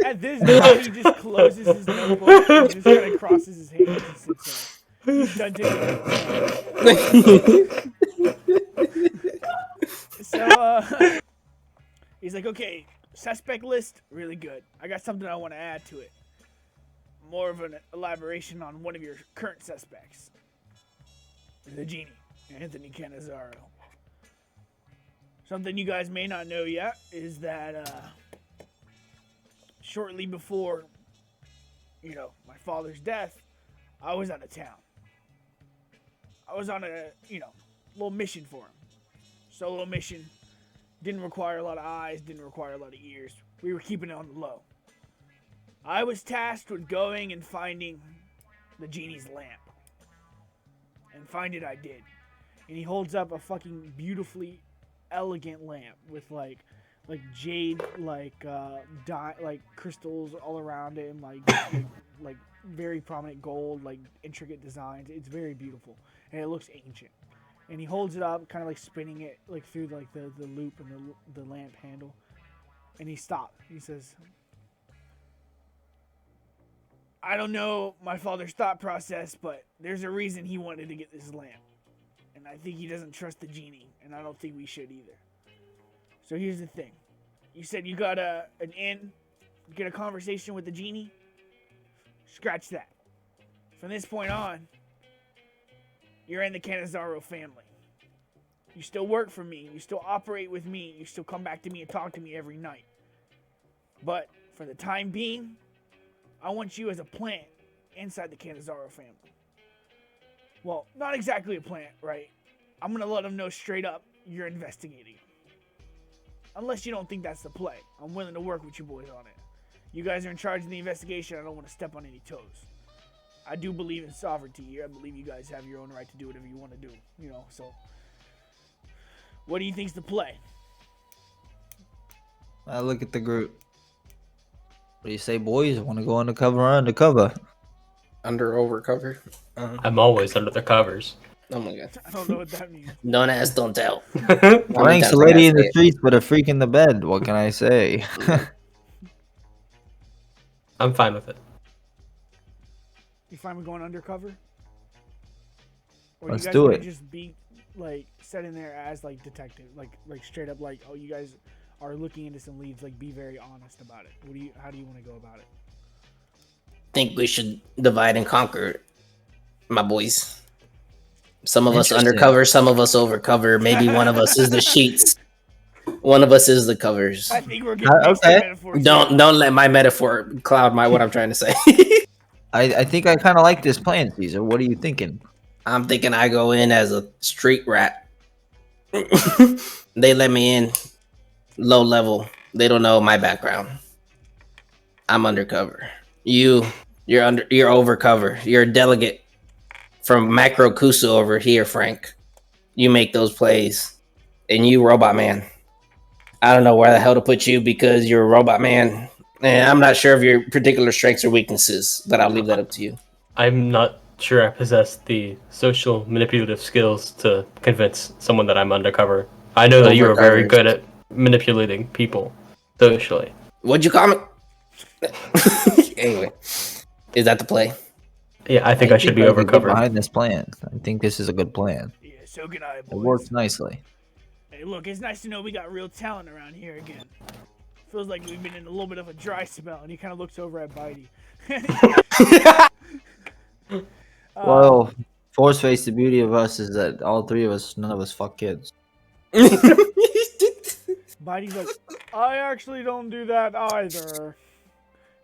At this point, he just closes his notebook and just kind of crosses his hands and sits there. He's done taking notes. So, he's like, okay, suspect list, really good. I got something I want to add to it. More of an elaboration on one of your current suspects. The genie, Anthony Cannizaro. Something you guys may not know yet is that, shortly before, my father's death, I was out of town. I was on a, little mission for him. Solo mission. Didn't require a lot of eyes, didn't require a lot of ears. We were keeping it on the low. I was tasked with going and finding the genie's lamp. And find it I did. And he holds up a fucking beautifully elegant lamp with like jade, crystals all around it, and like very prominent gold, like intricate designs. It's very beautiful, and it looks ancient. And he holds it up, kind of like spinning it like through like the loop and the lamp handle. And he stopped. He says, "I don't know my father's thought process, but there's a reason he wanted to get this lamp, and I think he doesn't trust the genie, and I don't think we should either. So here's the thing. You said you got an in, get a conversation with the genie? Scratch that. From this point on, you're in the Cannizaro family. You still work for me. You still operate with me. You still come back to me and talk to me every night. But for the time being, I want you as a plant inside the Cannizaro family. Well, not exactly a plant, right? I'm going to let them know straight up you're investigating. Unless you don't think that's the play. I'm willing to work with you boys on it. You guys are in charge of the investigation. I don't want to step on any toes. I do believe in sovereignty here. I believe you guys have your own right to do whatever you want to do. So what do you think's the play?" I look at the group. What do you say, boys? Want to go undercover or undercover? Over cover. I'm always under the covers. Oh my god. I don't know what that means. Don't ask, don't tell. Frank's a lady in the streets, but a freak in the bed. What can I say? I'm fine with it. You fine with going undercover? Or Let's you guys do wanna it. just be set in there as detective, like straight up oh, you guys are looking into some leads, be very honest about it. How do you want to go about it? Think we should divide and conquer, my boys. Some of us Interesting. undercover, some of us overcover. Maybe one of us is the sheets. One of us is the covers. I think we're getting mixed okay. metaphors. Don't let my metaphor cloud what I'm trying to say. I think I kind of like this plan, Caesar. What are you thinking? I'm thinking I go in as a street rat. They let me in low level. They don't know my background. I'm undercover. You're overcover. You're a delegate from Macro Kusa over here, Frank. You make those plays. And you, Robot Man. I don't know where the hell to put you because you're a Robot Man. And I'm not sure of your particular strengths or weaknesses, but I'll leave that up to you. I'm not sure I possess the social manipulative skills to convince someone that I'm undercover. I know that you are very good at manipulating people socially. What'd you call me? Anyway, is that the play? Yeah, I think I should be I could get overcovered. behind this plan. I think this is a good plan. Yeah, so can I, It boys. works nicely. Hey, look, it's nice to know we got real talent around here again. Feels like we've been in a little bit of a dry spell, and he kind of looks over at Bitey. Well, Force Face, the beauty of us is that all three of us, none of us fuck kids. Bitey's like, I actually don't do that either.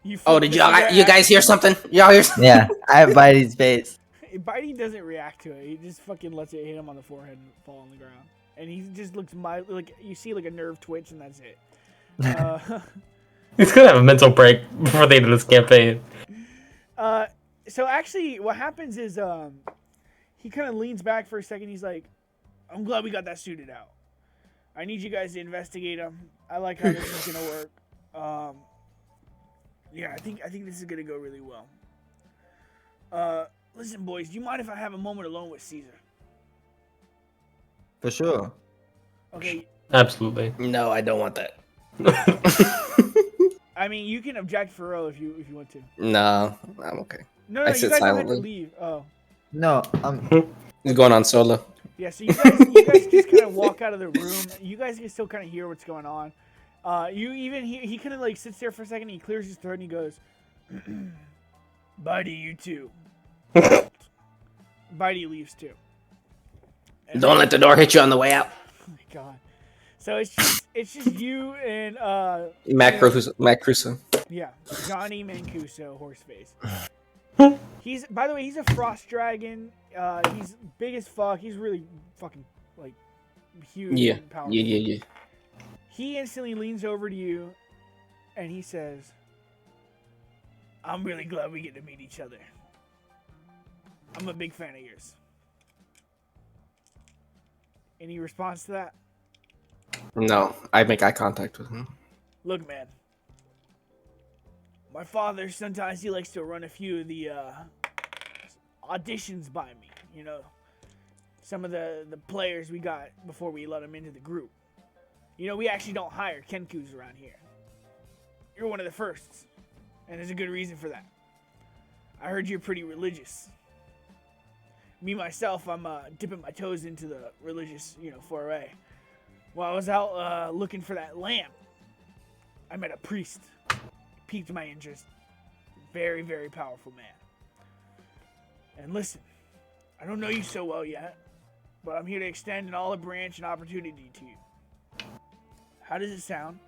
You Oh, did you guys hear something? Y'all hear something? Yeah, I have Bitey's face. Bitey doesn't react to it. He just fucking lets it hit him on the forehead and fall on the ground. And he just looks like you see like a nerve twitch, and that's it. He's gonna have a mental break before the end of this campaign. So actually, what happens is he kind of leans back for a second. He's like, I'm glad we got that suited out. I need you guys to investigate him. I like how this is gonna work. Yeah, I think this is gonna go really well. Listen, boys, do you mind if I have a moment alone with Caesar? For sure. Okay. Absolutely. No, I don't want that. I mean, you can object for real if you want to. No, I'm okay. No, I you sit guys don't have to silently. leave. Oh. No, He's going on solo. Yeah, so you guys just kind of walk out of the room. You guys can still kind of hear what's going on. He kind of like sits there for a second. He clears his throat and he goes, "Bitey, you too." Bitey leaves too. And Don't let the door hit you on the way out. Oh my god. So it's just you and Matt Crusoe. yeah, Johnny Mancuso, Horseface. By the way, he's a frost dragon. He's big as fuck. He's really fucking like huge Yeah. and powerful. Yeah. He instantly leans over to you and he says, I'm really glad we get to meet each other. I'm a big fan of yours. Any response to that? No, I make eye contact with him. Look, man. My father, sometimes he likes to run a few of the auditions by me. You know, some of the players we got before we let them into the group. You know, we actually don't hire Kenkus around here. You're one of the firsts, and there's a good reason for that. I heard you're pretty religious. Me, myself, I'm dipping my toes into the religious, foray. While I was out looking for that lamp, I met a priest. Piqued my interest. Very, very powerful man. And listen, I don't know you so well yet, but I'm here to extend an olive branch and opportunity to you. How does it sound?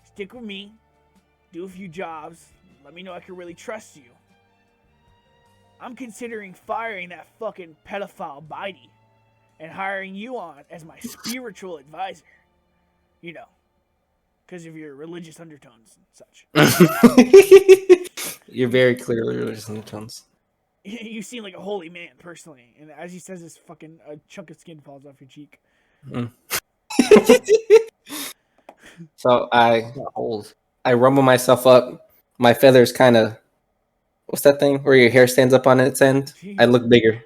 Stick with me, do a few jobs, let me know I can really trust you. I'm considering firing that fucking pedophile Bitey and hiring you on as my spiritual advisor. You know, because of your religious undertones and such. You're very clearly religious undertones. You seem like a holy man, personally. And as he says this, fucking a chunk of skin falls off your cheek. Mm. So I rumble myself up. My feathers kind of, what's that thing where your hair stands up on its end? I look bigger.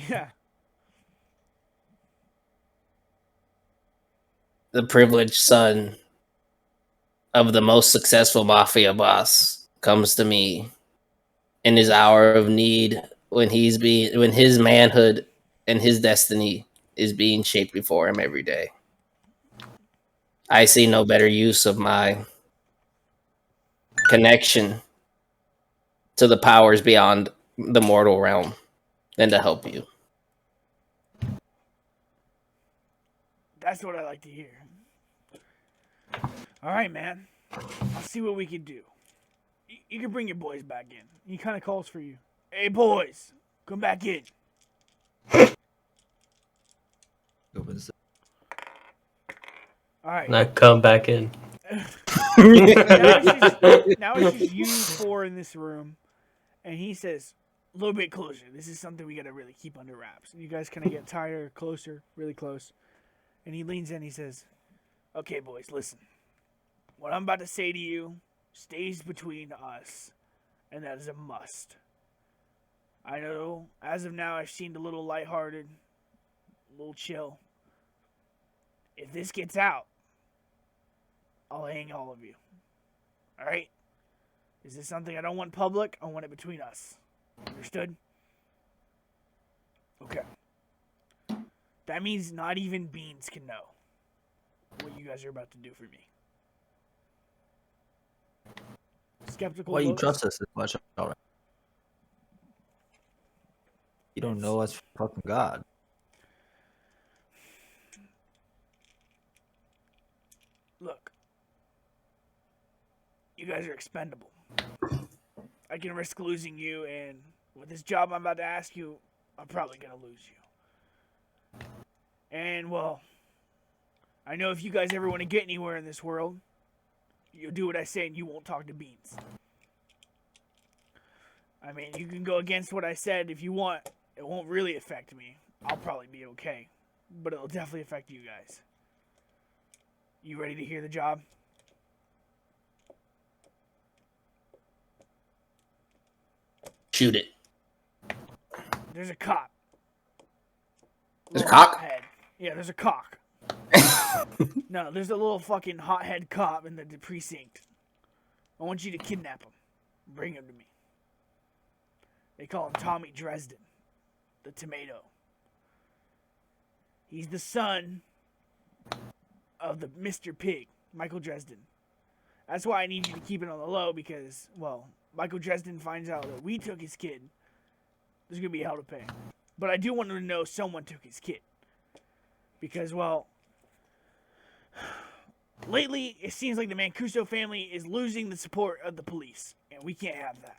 Yeah. The privileged son of the most successful mafia boss comes to me in his hour of need when his manhood and his destiny is being shaped before him every day. I see no better use of my connection to the powers beyond the mortal realm than to help you. That's what I like to hear. All right, man. I'll see what we can do. You can bring your boys back in. He kind of calls for you. Hey, boys, come back in. Opens. All right. Now come back in. Now it's just you four in this room, and he says, a little bit closer. This is something we got to really keep under wraps. And you guys kind of get tighter, closer, really close. And he leans in, he says, okay, boys, listen. What I'm about to say to you stays between us, and that is a must. I know, as of now, I've seemed a little lighthearted, a little chill. If this gets out, I'll hang all of you. Alright? Is this something I don't want public? I want it between us. Understood? Okay. That means not even Beans can know what you guys are about to do for me. Skeptical Why you looks. trust us this much? All right. You don't know us from fucking God. Look. You guys are expendable. I can risk losing you, and with this job I'm about to ask you, I'm probably gonna lose you. And, well, I know if you guys ever want to get anywhere in this world, you'll do what I say and you won't talk to Beans. I mean, you can go against what I said if you want. It won't really affect me. I'll probably be okay. But it'll definitely affect you guys. You ready to hear the job? Shoot it. There's a cop. There's a Little cock? hothead. Yeah, there's a cock. No, there's a little fucking hothead cop in the precinct. I want you to kidnap him. Bring him to me. They call him Tommy Dresden, the tomato. He's the son of the Mr. Pig, Michael Dresden. That's why I need you to keep it on the low because, well, Michael Dresden finds out that we took his kid. There's going to be hell to pay. But I do want him to know someone took his kid. Because, well, lately it seems like the Mancuso family is losing the support of the police. And we can't have that.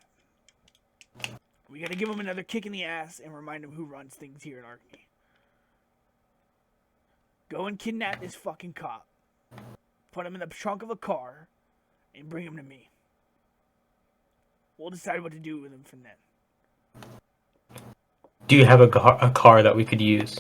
We got to give him another kick in the ass and remind him who runs things here in Arkney. Go and kidnap this fucking cop. Put him in the trunk of a car and bring him to me. We'll decide what to do with him from then. Do you have a car that we could use?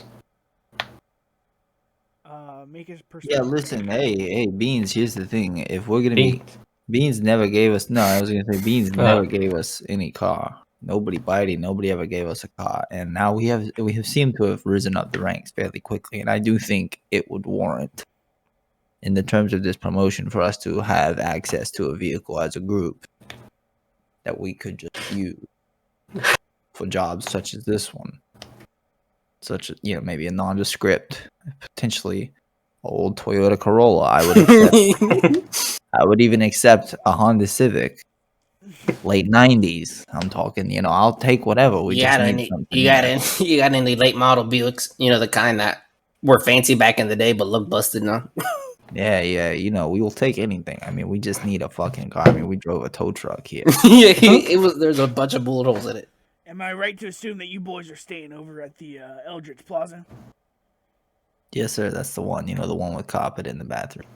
Make his Yeah, perspective. listen, hey, Beans, here's the thing. If we're gonna be Beans. Beans never gave us I was gonna say Beans never gave us any car. Nobody biting, nobody ever gave us a car. And now we have seemed to have risen up the ranks fairly quickly. And I do think it would warrant in the terms of this promotion for us to have access to a vehicle as a group that we could just use for jobs such as this one. Such as, maybe a nondescript, potentially old Toyota Corolla. I would even accept a Honda Civic, late 90s. I'm talking, I'll take whatever. We just need something. You got any late model Buicks, the kind that were fancy back in the day but look busted now. Yeah, we will take anything. I mean, we just need a fucking car. I mean, we drove a tow truck here. Yeah, there's a bunch of bullet holes in it. Am I right to assume that you boys are staying over at the Eldritch Plaza? Yes, sir. That's the one. The one with carpet in the bathroom.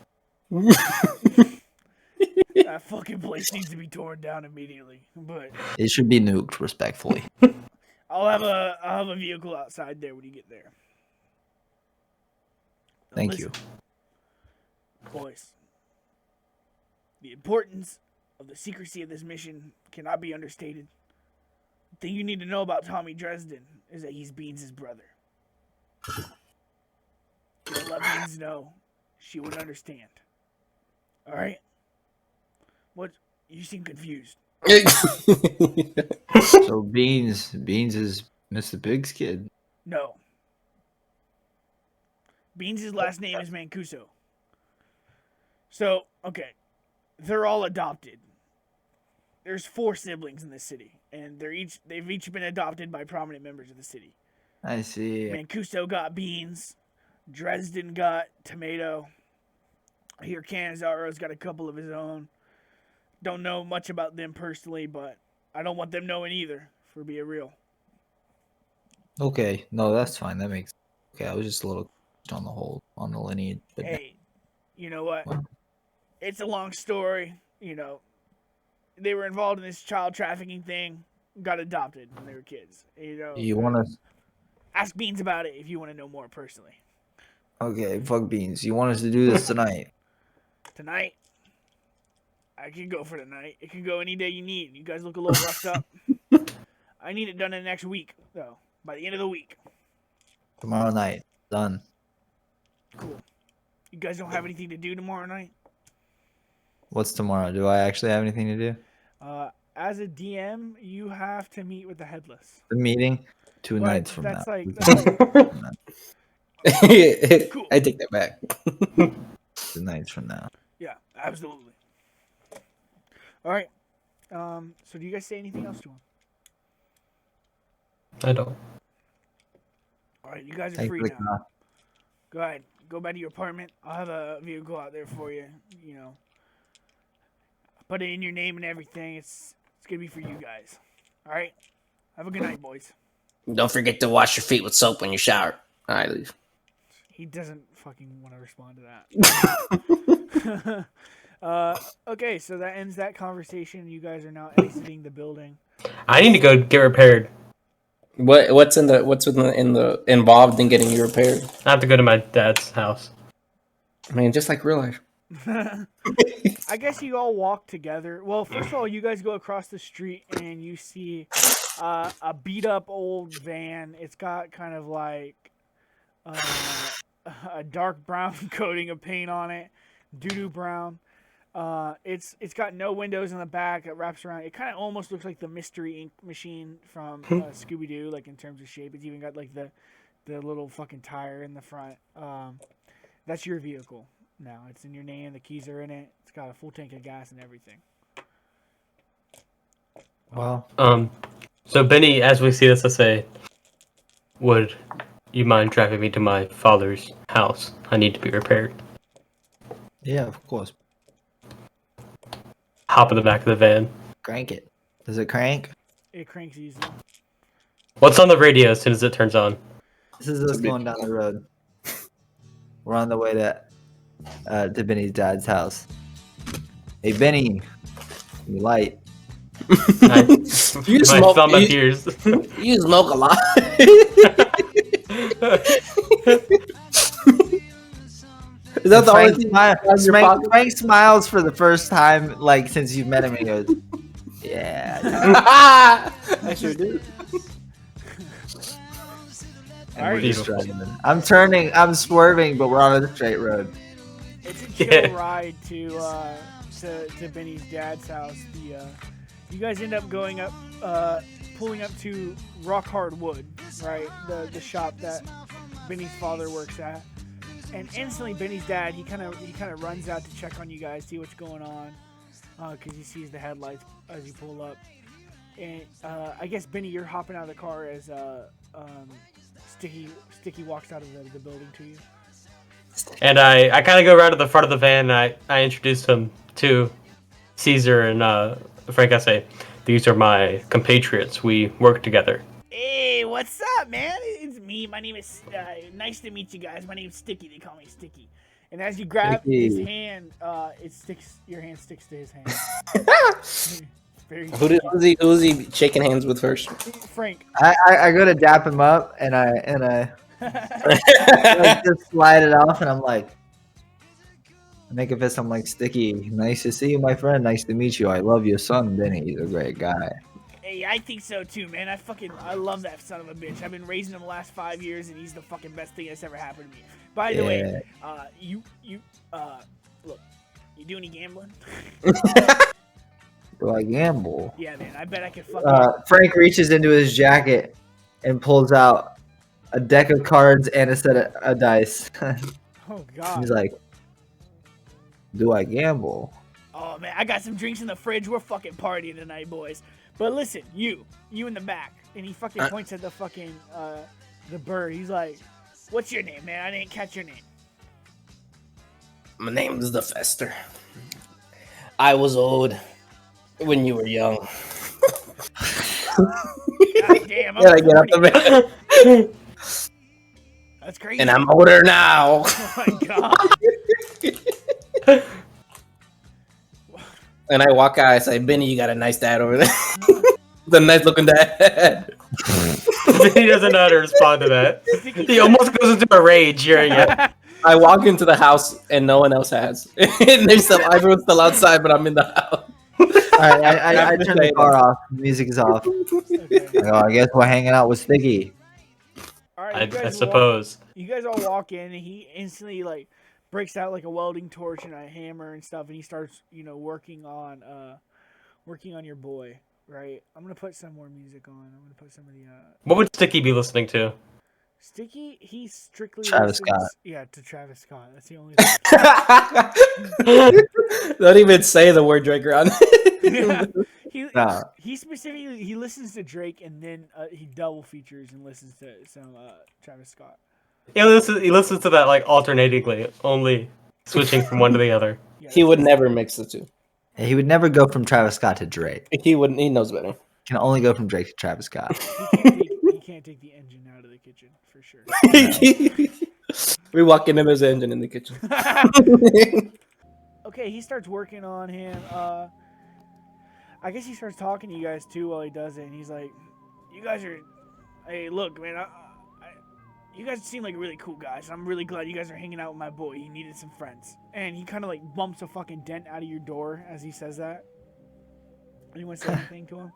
That fucking place needs to be torn down immediately. But it should be nuked, respectfully. I'll have a vehicle outside there when you get there. Thank you. Boys, the importance of the secrecy of this mission cannot be understated. The thing you need to know about Tommy Dresden is that he's Beans' brother. If you let Beans know, she would understand. Alright? What? You seem confused. So Beans is Mr. Big's kid. No. Beans' last name is Mancuso. So, okay. They're all adopted. There's 4 siblings in this city, and they've each been adopted by prominent members of the city. I see. Mancuso got Beans, Dresden got Tomato, I hear Canzaro's got a couple of his own. Don't know much about them personally, but I don't want them knowing either, for being real. Okay, no, that's fine. That makes. Okay, I was just a little on the lineage, but Hey, you know what? Wow. It's a long story. You know, they were involved in this child trafficking thing, got adopted when they were kids. You know, you want to? ask Beans about it if you want to know more personally. Okay, fuck beans. You want us to do this tonight? Tonight, I can go for tonight. It can go any day you need. You guys look a little roughed up. I need it done in the next week, though. By the end of the week. Tomorrow night, done. Cool. You guys don't have anything to do tomorrow night? What's tomorrow? Do I actually have anything to do? As a DM, you have to meet with the headless. The meeting, two But nights from that's now. like, that's like Cool. I take that back. 2 nights from now. yeah, absolutely. All right. So do you guys say anything else to him? I don't. All right, you guys are Thanks free for the now. call. Go ahead. Go back to your apartment. I'll have a vehicle out there for you. You know, put it in your name and everything. It's gonna be for you guys. All right. Have a good night, boys. Don't forget to wash your feet with soap when you shower. I leave. He doesn't fucking want to respond to that. Okay, so that ends that conversation. You guys are now exiting the building. I need to go get repaired. What's involved in getting you repaired? I have to go to my dad's house. I mean, just like real life. I guess you all walk together. Well, first of all, you guys go across the street and you see a beat up old van. It's got kind of like a dark brown coating of paint on it, doo-doo brown. It's got no windows in the back. It wraps around. It kind of almost looks like the Mystery Inc. machine from Scooby-Doo, like in terms of shape. It's even got like the little fucking tire in the front. That's your vehicle now. It's in your name. The keys are in it. It's got a full tank of gas and everything. Well, So Benny, as we see this, I say, would you mind driving me to my father's house? I need to be repaired. yeah, of course. Hop in the back of the van. Crank it. Does it crank? It cranks easily. What's on the radio as soon as it turns on? This is us going down the road. We're on the way to Benny's dad's house. Hey, Benny. You light. I You my smoke. thumb You, appears. you smoke a lot. Is that the only thing? Frank smiles for the first time, like, since you've met him, and he goes, yeah. I sure do. And we're just Beautiful. driving. I'm swerving, but we're on a straight road. It's a chill ride to Benny's dad's house. You guys end up going up, pulling up to Rock Hard Wood, right? The shop that Benny's father works at. And instantly, Benny's dad he kind of runs out to check on you guys, see what's going on, because he sees the headlights as you pull up. And I guess Benny, you're hopping out of the car as Sticky walks out of the building to you. And I kind of go around to the front of the van and I introduced him to Caesar and Frank. I say, these are my compatriots. We work together. Hey, what's up, man? It's me. My name is. Nice to meet you guys. My name's Sticky. They call me Sticky. And as you grab his hand, your hand sticks to his hand. Who's he shaking hands with first? Frank. I go to dap him up, and I like, just slide it off, and I'm like, I make a fist. I'm like, Sticky, nice to see you, my friend. Nice to meet you. I love your son, Benny. He's a great guy. Hey, I think so too, man. I love that son of a bitch. I've been raising him the last 5 years, and he's the fucking best thing that's ever happened to me. By the way, look, you do any gambling? Do I gamble? Yeah, man. I bet I could fucking. Frank reaches into his jacket and pulls out a deck of cards and a set of dice. Oh God. He's like, do I gamble? Oh man, I got some drinks in the fridge. We're fucking partying tonight, boys. But listen, you in the back, and he fucking points at the fucking the bird. He's like, "What's your name, man? I didn't catch your name." My name is the Fester. I was old when you were young. God damn, Yeah, I I'm get up 40. the bed. That's crazy. And I'm older now. Oh my god. And I walk out. I say, Benny, you got a nice dad over there. The nice looking dad. He doesn't know how to respond to that. He almost goes into a rage hearing it. I walk into the house and no one else has. And there's still everyone's still outside, but I'm in the house. Alright, I I'm turn the saying car that. off. The music is off. Okay. Oh, I guess we're hanging out with Sticky. All right, I you guys suppose. you guys all walk in, and he instantly like breaks out like a welding torch and a hammer and stuff, and he starts working on your boy. Right. I'm gonna put some more music on. I'm gonna put some of the What would Sticky be listening to? Sticky. He strictly Travis listens, Scott. Yeah, to Travis Scott. That's the only thing. Don't even say the word Drake around. Yeah. Nah. He specifically he listens to Drake, and then he double features and listens to some Travis Scott. He listens to that like alternatingly, only switching from one to the other. Yeah, He would never mix the two. He would never go from Travis Scott to Drake. He wouldn't. He knows better. Can only go from Drake to Travis Scott. he can't take the engine out of the kitchen for sure. We walk in and there's an engine in the kitchen. Okay, he starts working on him. I guess he starts talking to you guys too while he does it, and he's like, "You guys are, hey, look, man, you guys seem like really cool guys. I'm really glad you guys are hanging out with my boy. He needed some friends." And he kind of like bumps a fucking dent out of your door as he says that. Anyone say anything to him?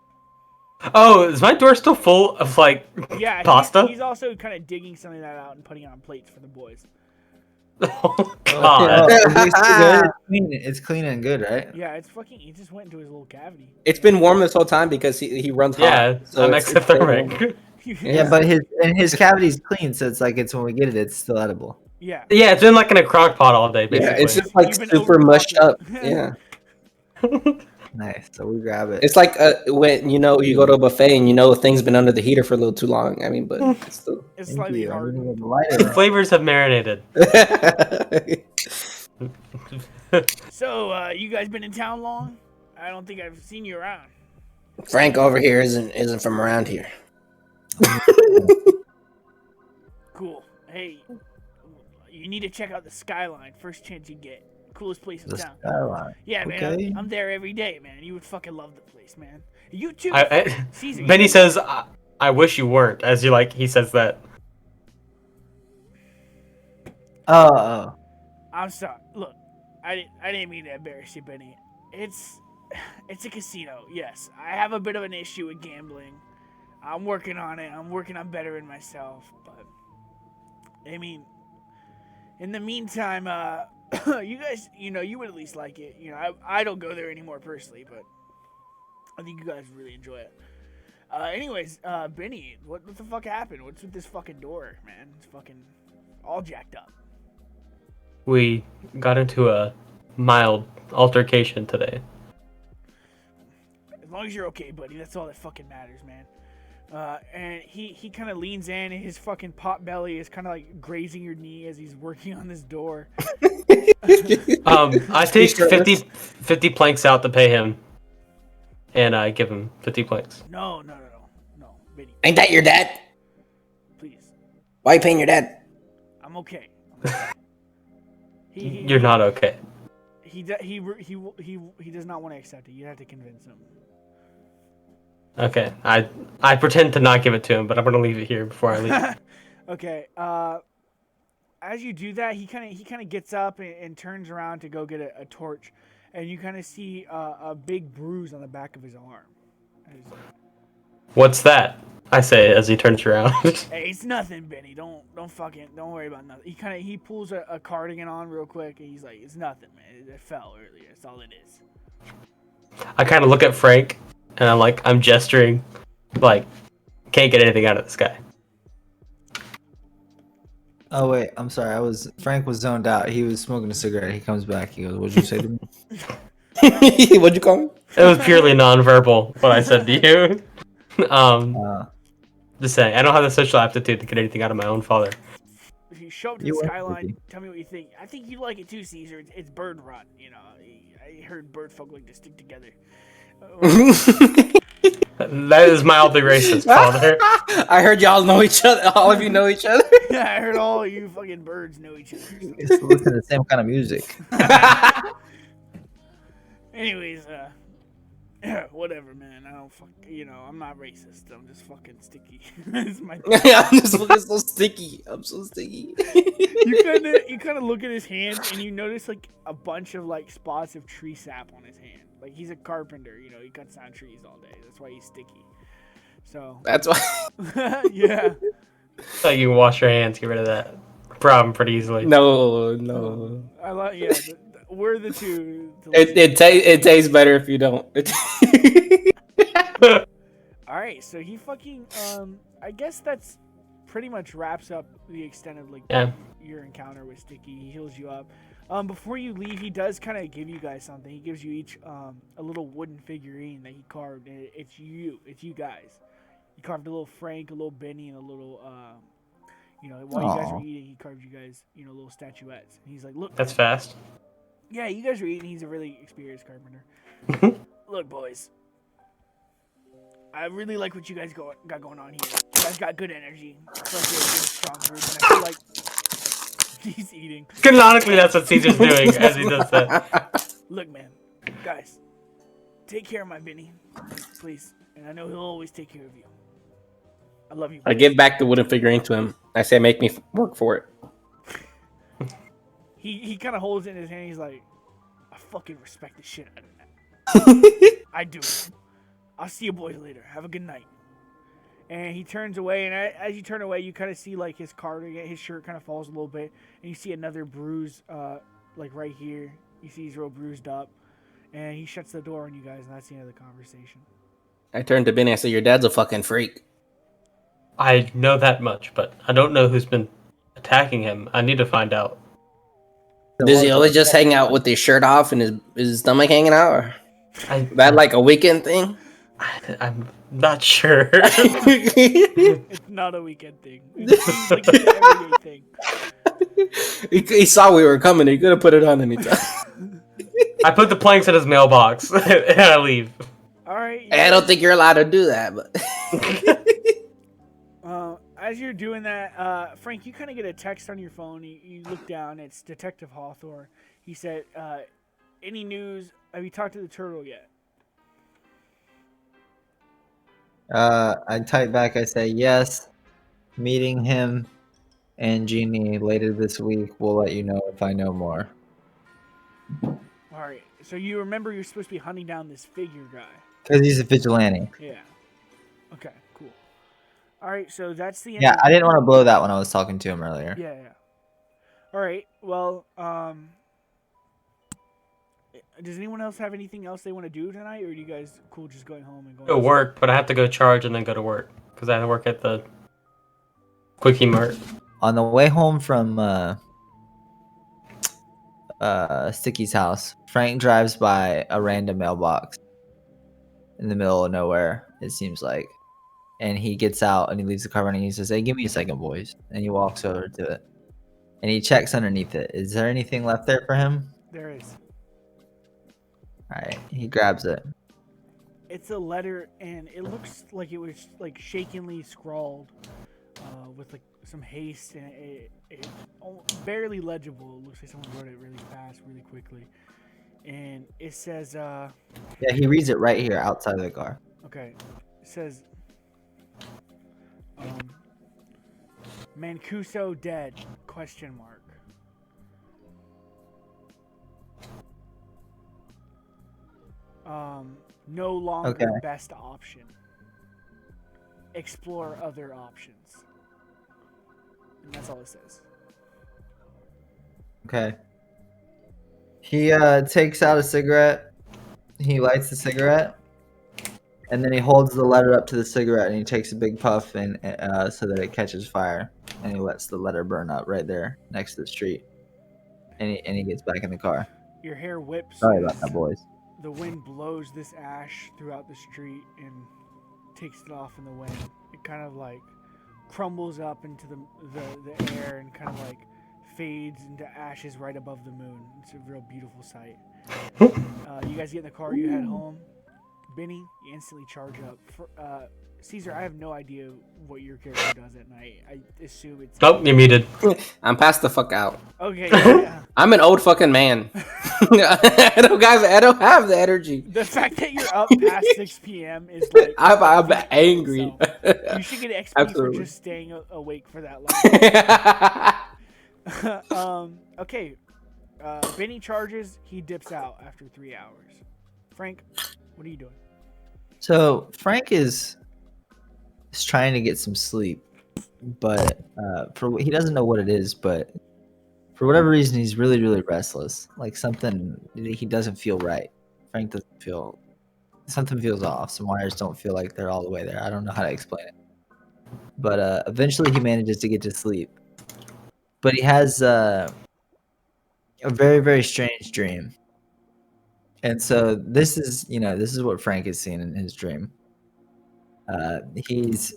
Oh, is my door still full of like Yeah, pasta? He's also kind of digging some of that out and putting it on plates for the boys. Oh Oh, god. it's good. It's clean and good, right? Yeah, it's fucking. He just went into his little cavity. It's been warm this whole time because he runs hot. Yeah, so I'm it's been warm. exothermic. Yeah, but his cavity's clean, so it's like it's when we get it, it's still edible. Yeah. Yeah, it's been like in a crock pot all day, Yeah, basically. it's just like You've been super mushed up. overclocking. Yeah, Nice. So we grab it. it's like when you go to a buffet and a thing's been under the heater for a little too long. I mean, but it's still. It's Thank slightly you. I hard. didn't even light it. Flavors have marinated. So, you guys been in town long? I don't think I've seen you around. Frank over here isn't from around here. Cool. Hey, you need to check out the skyline. First chance you get. Coolest place in The town. skyline. Yeah, man. Okay. I'm there every day, man. You would fucking love the place, man. You too. Caesar. Benny says, I wish you weren't, as he says that. Oh. I'm sorry. Look, I didn't mean to embarrass you, Benny. It's a casino. Yes, I have a bit of an issue with gambling. I'm working on it. I'm working on bettering myself. But I mean, in the meantime, you guys, you would at least like it. I don't go there anymore personally, but I think you guys really enjoy it. Anyways, Benny, what the fuck happened? What's with this fucking door, man? It's fucking all jacked up. We got into a mild altercation today. As long as you're okay, buddy, that's all that fucking matters, man. And he kind of leans in, and his fucking pot belly is kind of like grazing your knee as he's working on this door. I take 50 planks out to pay him, and I give him 50 planks. No, Benny, Ain't that your dad? please. Why are you paying your dad? I'm okay. You're not okay. He does not want to accept it. You have to convince him. Okay, I pretend to not give it to him, but I'm gonna leave it here before I leave. Okay. As you do that, he kind of gets up and turns around to go get a torch, and you kind of see a big bruise on the back of his arm. What's that? I say as he turns around. Hey, it's nothing, Benny. Don't worry about nothing. He pulls a cardigan on real quick, and he's like, "It's nothing, man. It fell earlier. That's all it is." I kind of look at Frank, and I'm gesturing, like, can't get anything out of this guy. Oh wait, I'm sorry. Frank was zoned out. He was smoking a cigarette. He comes back. He goes, "What'd you say to me?" What'd you call me? It was purely nonverbal what I said to you. Just saying, I don't have the social aptitude to get anything out of my own father. if you show up to You the were skyline, sticky. tell me what you think. I think you like it too, Caesar. It's bird rot. You know, I heard bird folk like to stick together. That is mildly racist, Father. I heard y'all know each other. All of you know each other. Yeah, I heard all you fucking birds know each other. Just listen to the same kind of music. Anyways, whatever, man. I don't I'm not racist. I'm just fucking sticky. It's my I'm just looking so sticky. I'm so sticky. you kind of look at his hand and you notice like a bunch of like spots of tree sap on his hand. Like he's a carpenter, you know, he cuts down trees all day. That's why he's sticky. So That's why. yeah. So you can wash your hands, get rid of that problem pretty easily. No. I like we're the two. It tastes better if you don't. All right, so he fucking I guess that's pretty much wraps up the extent of like your encounter with Sticky. He heals you up. Before you leave, he does kind of give you guys something. He gives you each a little wooden figurine that he carved. And it's you guys. He carved a little Frank, a little Benny, and a little while you guys were eating, he carved you guys little statuettes. And he's like, look, That's fast. yeah, you guys were eating. He's a really experienced carpenter. Look, boys. I really like what you guys got going on here. You guys got good energy. I feel like you're a good, strong group, and I feel like he's eating. Canonically, that's what Caesar's doing as he does that. Look, man, guys, take care of my Benny, please. And I know he'll always take care of you. I love you. I give back the wooden figurine to him. I say, make me work for it. He kind of holds it in his hand. He's like, I fucking respect the shit out of that. I do. I'll see you boys later. Have a good night. And he turns away, and as you turn away, you kind of see like his cardigan, his shirt kind of falls a little bit, and you see another bruise, like right here. You see he's real bruised up, and he shuts the door on you guys, and that's the end of the conversation. I turned to Benny. I said, your dad's a fucking freak. I know that much, but I don't know who's been attacking him. I need to find out. Does he always just hang out with his shirt off and his stomach hanging out? Or that like a weekend thing? I'm not sure. It's not a weekend thing. It's like an everyday thing. He saw we were coming. He could have put it on anytime. I put the planks in his mailbox and I leave. All right. I don't think you're allowed to do that, but As you're doing that, Frank, you kind of get a text on your phone. You look down. It's Detective Hawthorne. He said, any news? Have you talked to the turtle yet? I type back. I say yes. Meeting him and Jeannie later this week. We'll let you know if I know more. All right. So you remember you're supposed to be hunting down this figure guy. Because he's a vigilante. Yeah. Okay. Cool. All right. So that's the end. Yeah, I didn't want to blow that when I was talking to him earlier. Yeah. All right. Well, does anyone else have anything else they want to do tonight, or are you guys cool just going home and going Go work, but I have to go charge and then go to work because I have to work at the Quickie Mart. On the way home from Sticky's house, Frank drives by a random mailbox in the middle of nowhere, it seems like. And he gets out and he leaves the car running. He says, hey, give me a second, boys. And he walks over to it. And he checks underneath it. Is there anything left there for him? There is. Alright, he grabs it. It's a letter, and it looks like it was like shakily scrawled with like some haste, and it barely legible. It looks like someone wrote it really fast, really quickly. And it says, Yeah, he reads it right here outside of the car. okay, it says, Mancuso dead, ? No longer Okay. best option. Explore other options. And that's all it says. Okay. He takes out a cigarette. He lights the cigarette. And then he holds the letter up to the cigarette and he takes a big puff and so that it catches fire. And he lets the letter burn up right there next to the street. And he gets back in the car. Your hair whips. Sorry about that, boys. The wind blows this ash throughout the street and takes it off in the wind. It kind of like crumbles up into the air and kind of like fades into ashes right above the moon. It's a real beautiful sight. You guys get in the car, you head home. Benny, you instantly charge up. Caesar, I have no idea what your character does at night. I assume it's... Nope, you're muted. I'm passed the fuck out. Okay, yeah. I'm an old fucking man. I don't have the energy. The fact that you're up past 6 p.m. is like... I'm angry. You should get XP Absolutely. for just staying awake for that long. Okay. Benny charges. He dips out after 3 hours. Frank, what are you doing? So Frank is trying to get some sleep, but he doesn't know what it is, but for whatever reason he's really, really restless. Like something he doesn't feel right. Frank doesn't feel something feels off. Some wires don't feel like they're all the way there. I don't know how to explain it. But eventually he manages to get to sleep. But he has a very, very strange dream. And so this is what Frank is seeing in his dream. He's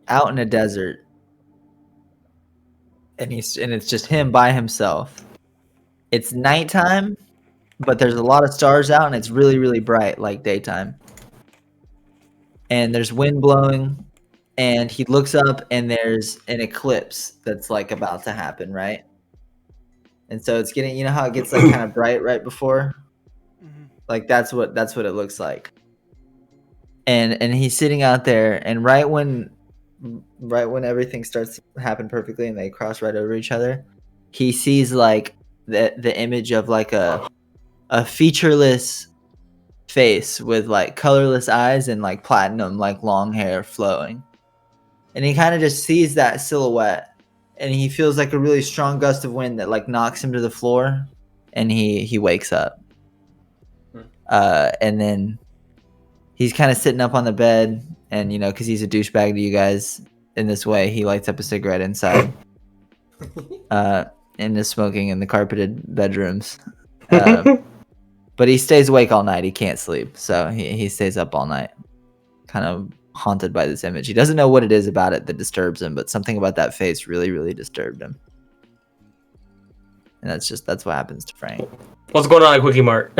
out in a desert, and it's just him by himself. It's nighttime, but there's a lot of stars out, and it's really, really bright, like daytime. And there's wind blowing, and he looks up, and there's an eclipse that's like about to happen, right? And so it's getting, you know how it gets like kind of bright right before. Like that's what it looks like. And he's sitting out there, and right when everything starts to happen perfectly and they cross right over each other, he sees like the image of like a featureless face with like colorless eyes and like platinum like long hair flowing. And he kind of just sees that silhouette, and he feels like a really strong gust of wind that like knocks him to the floor, and he wakes up. And then he's kind of sitting up on the bed, and because he's a douchebag to you guys in this way, he lights up a cigarette inside, and is smoking in the carpeted bedrooms. But he stays awake all night. He can't sleep, so he stays up all night, kind of haunted by this image. He doesn't know what it is about it that disturbs him, but something about that face really, really disturbed him. And that's what happens to Frank. What's going on at Quickie Mart?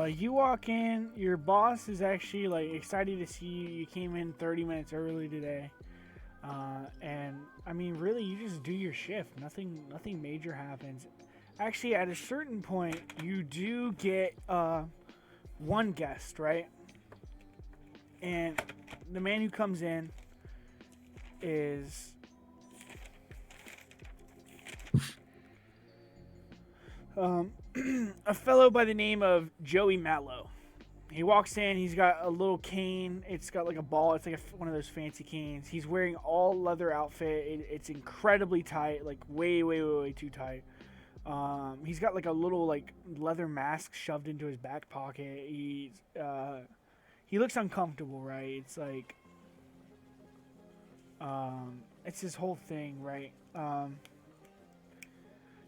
You walk in. Your boss is actually like excited to see you. You came in 30 minutes early today, and I mean, really, you just do your shift. Nothing major happens. Actually, at a certain point, you do get one guest, right? And the man who comes in is a fellow by the name of Joey Matlow. He walks in. He's got a little cane. It's got like a ball. It's like one of those fancy canes. He's wearing all leather outfit. It's incredibly tight, like way, way, way, way too tight. He's got like a little like leather mask shoved into his back pocket. He looks uncomfortable, right? It's like it's his whole thing, right?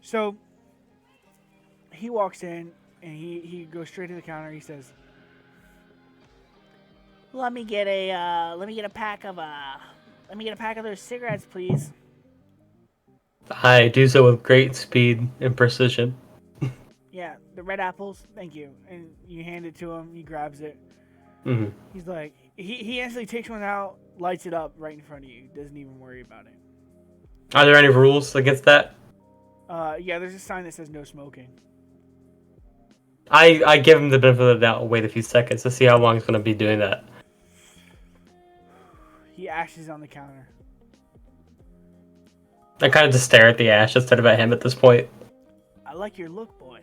So he walks in and he goes straight to the counter. He says, "Let me get a pack of those cigarettes, please." I do so with great speed and precision. Yeah, the red apples, thank you. And you hand it to him. He grabs it. Mm-hmm. He's like, he instantly takes one out, lights it up right in front of you. Doesn't even worry about it. Are there any rules against that? Yeah, there's a sign that says no smoking. I give him the benefit of the doubt and wait a few seconds to see how long he's going to be doing that. He ashes on the counter. I kind of just stare at the ash instead of at him at this point. I like your look, boy.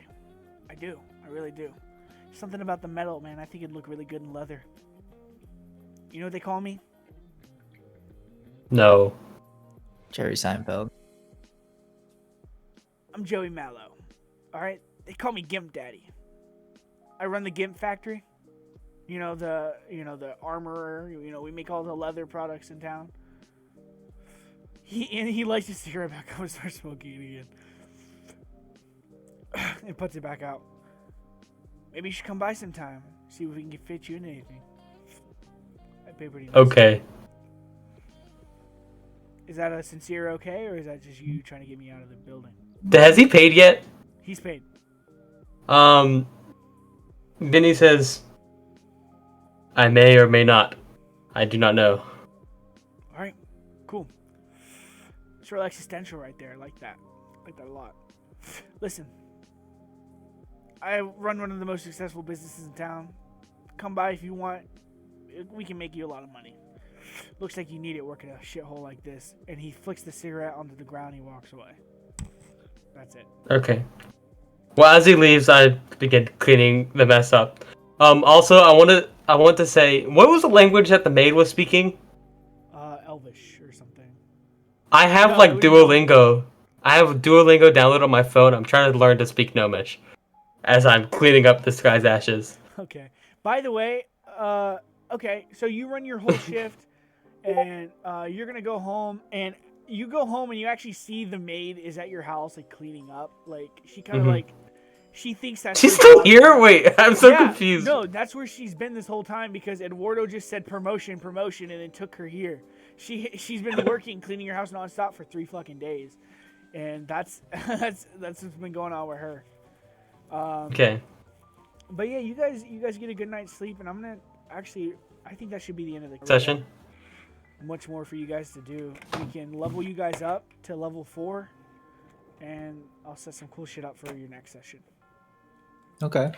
I do. I really do. Something about the metal, man. I think it'd look really good in leather. You know what they call me? No. Jerry Seinfeld. I'm Joey Mallow. Alright? They call me Gimp Daddy. I run the Gimp factory. You know the armorer. We make all the leather products in town. He lights his cigarette back up and starts smoking it again. And puts it back out. Maybe you should come by sometime. See if we can fit you in anything. I pay pretty nice. Okay. Is that a sincere okay, or is that just you trying to get me out of the building? Has he paid yet? He's paid. Vinny says, I may or may not. I do not know. All right, cool. It's real existential right there. I like that. I like that a lot. Listen, I run one of the most successful businesses in town. Come by if you want. We can make you a lot of money. Looks like you need it working a shithole like this. And he flicks the cigarette onto the ground and he walks away. That's it. Okay. Well, as he leaves, I begin cleaning the mess up. Also, I want to say, what was the language that the maid was speaking? Elvish or something. I have No, like it was- Duolingo. I have Duolingo downloaded on my phone. I'm trying to learn to speak Gnomish as I'm cleaning up this guy's ashes. Okay. By the way, okay, so you run your whole shift, and you're gonna go home, and you go home and you actually see the maid is at your house, like cleaning up. Like she kind of like, she thinks that She's still here? Wait, I'm so confused. No, that's where she's been this whole time because Eduardo just said promotion, and then took her here. She's been working cleaning your house nonstop for 3 fucking days, and that's what's been going on with her. Okay. But yeah, you guys get a good night's sleep, and I'm gonna actually, I think that should be the end of the Session. Much more for you guys to do. We can level you guys up to level 4, and I'll set some cool shit up for your next session. Okay.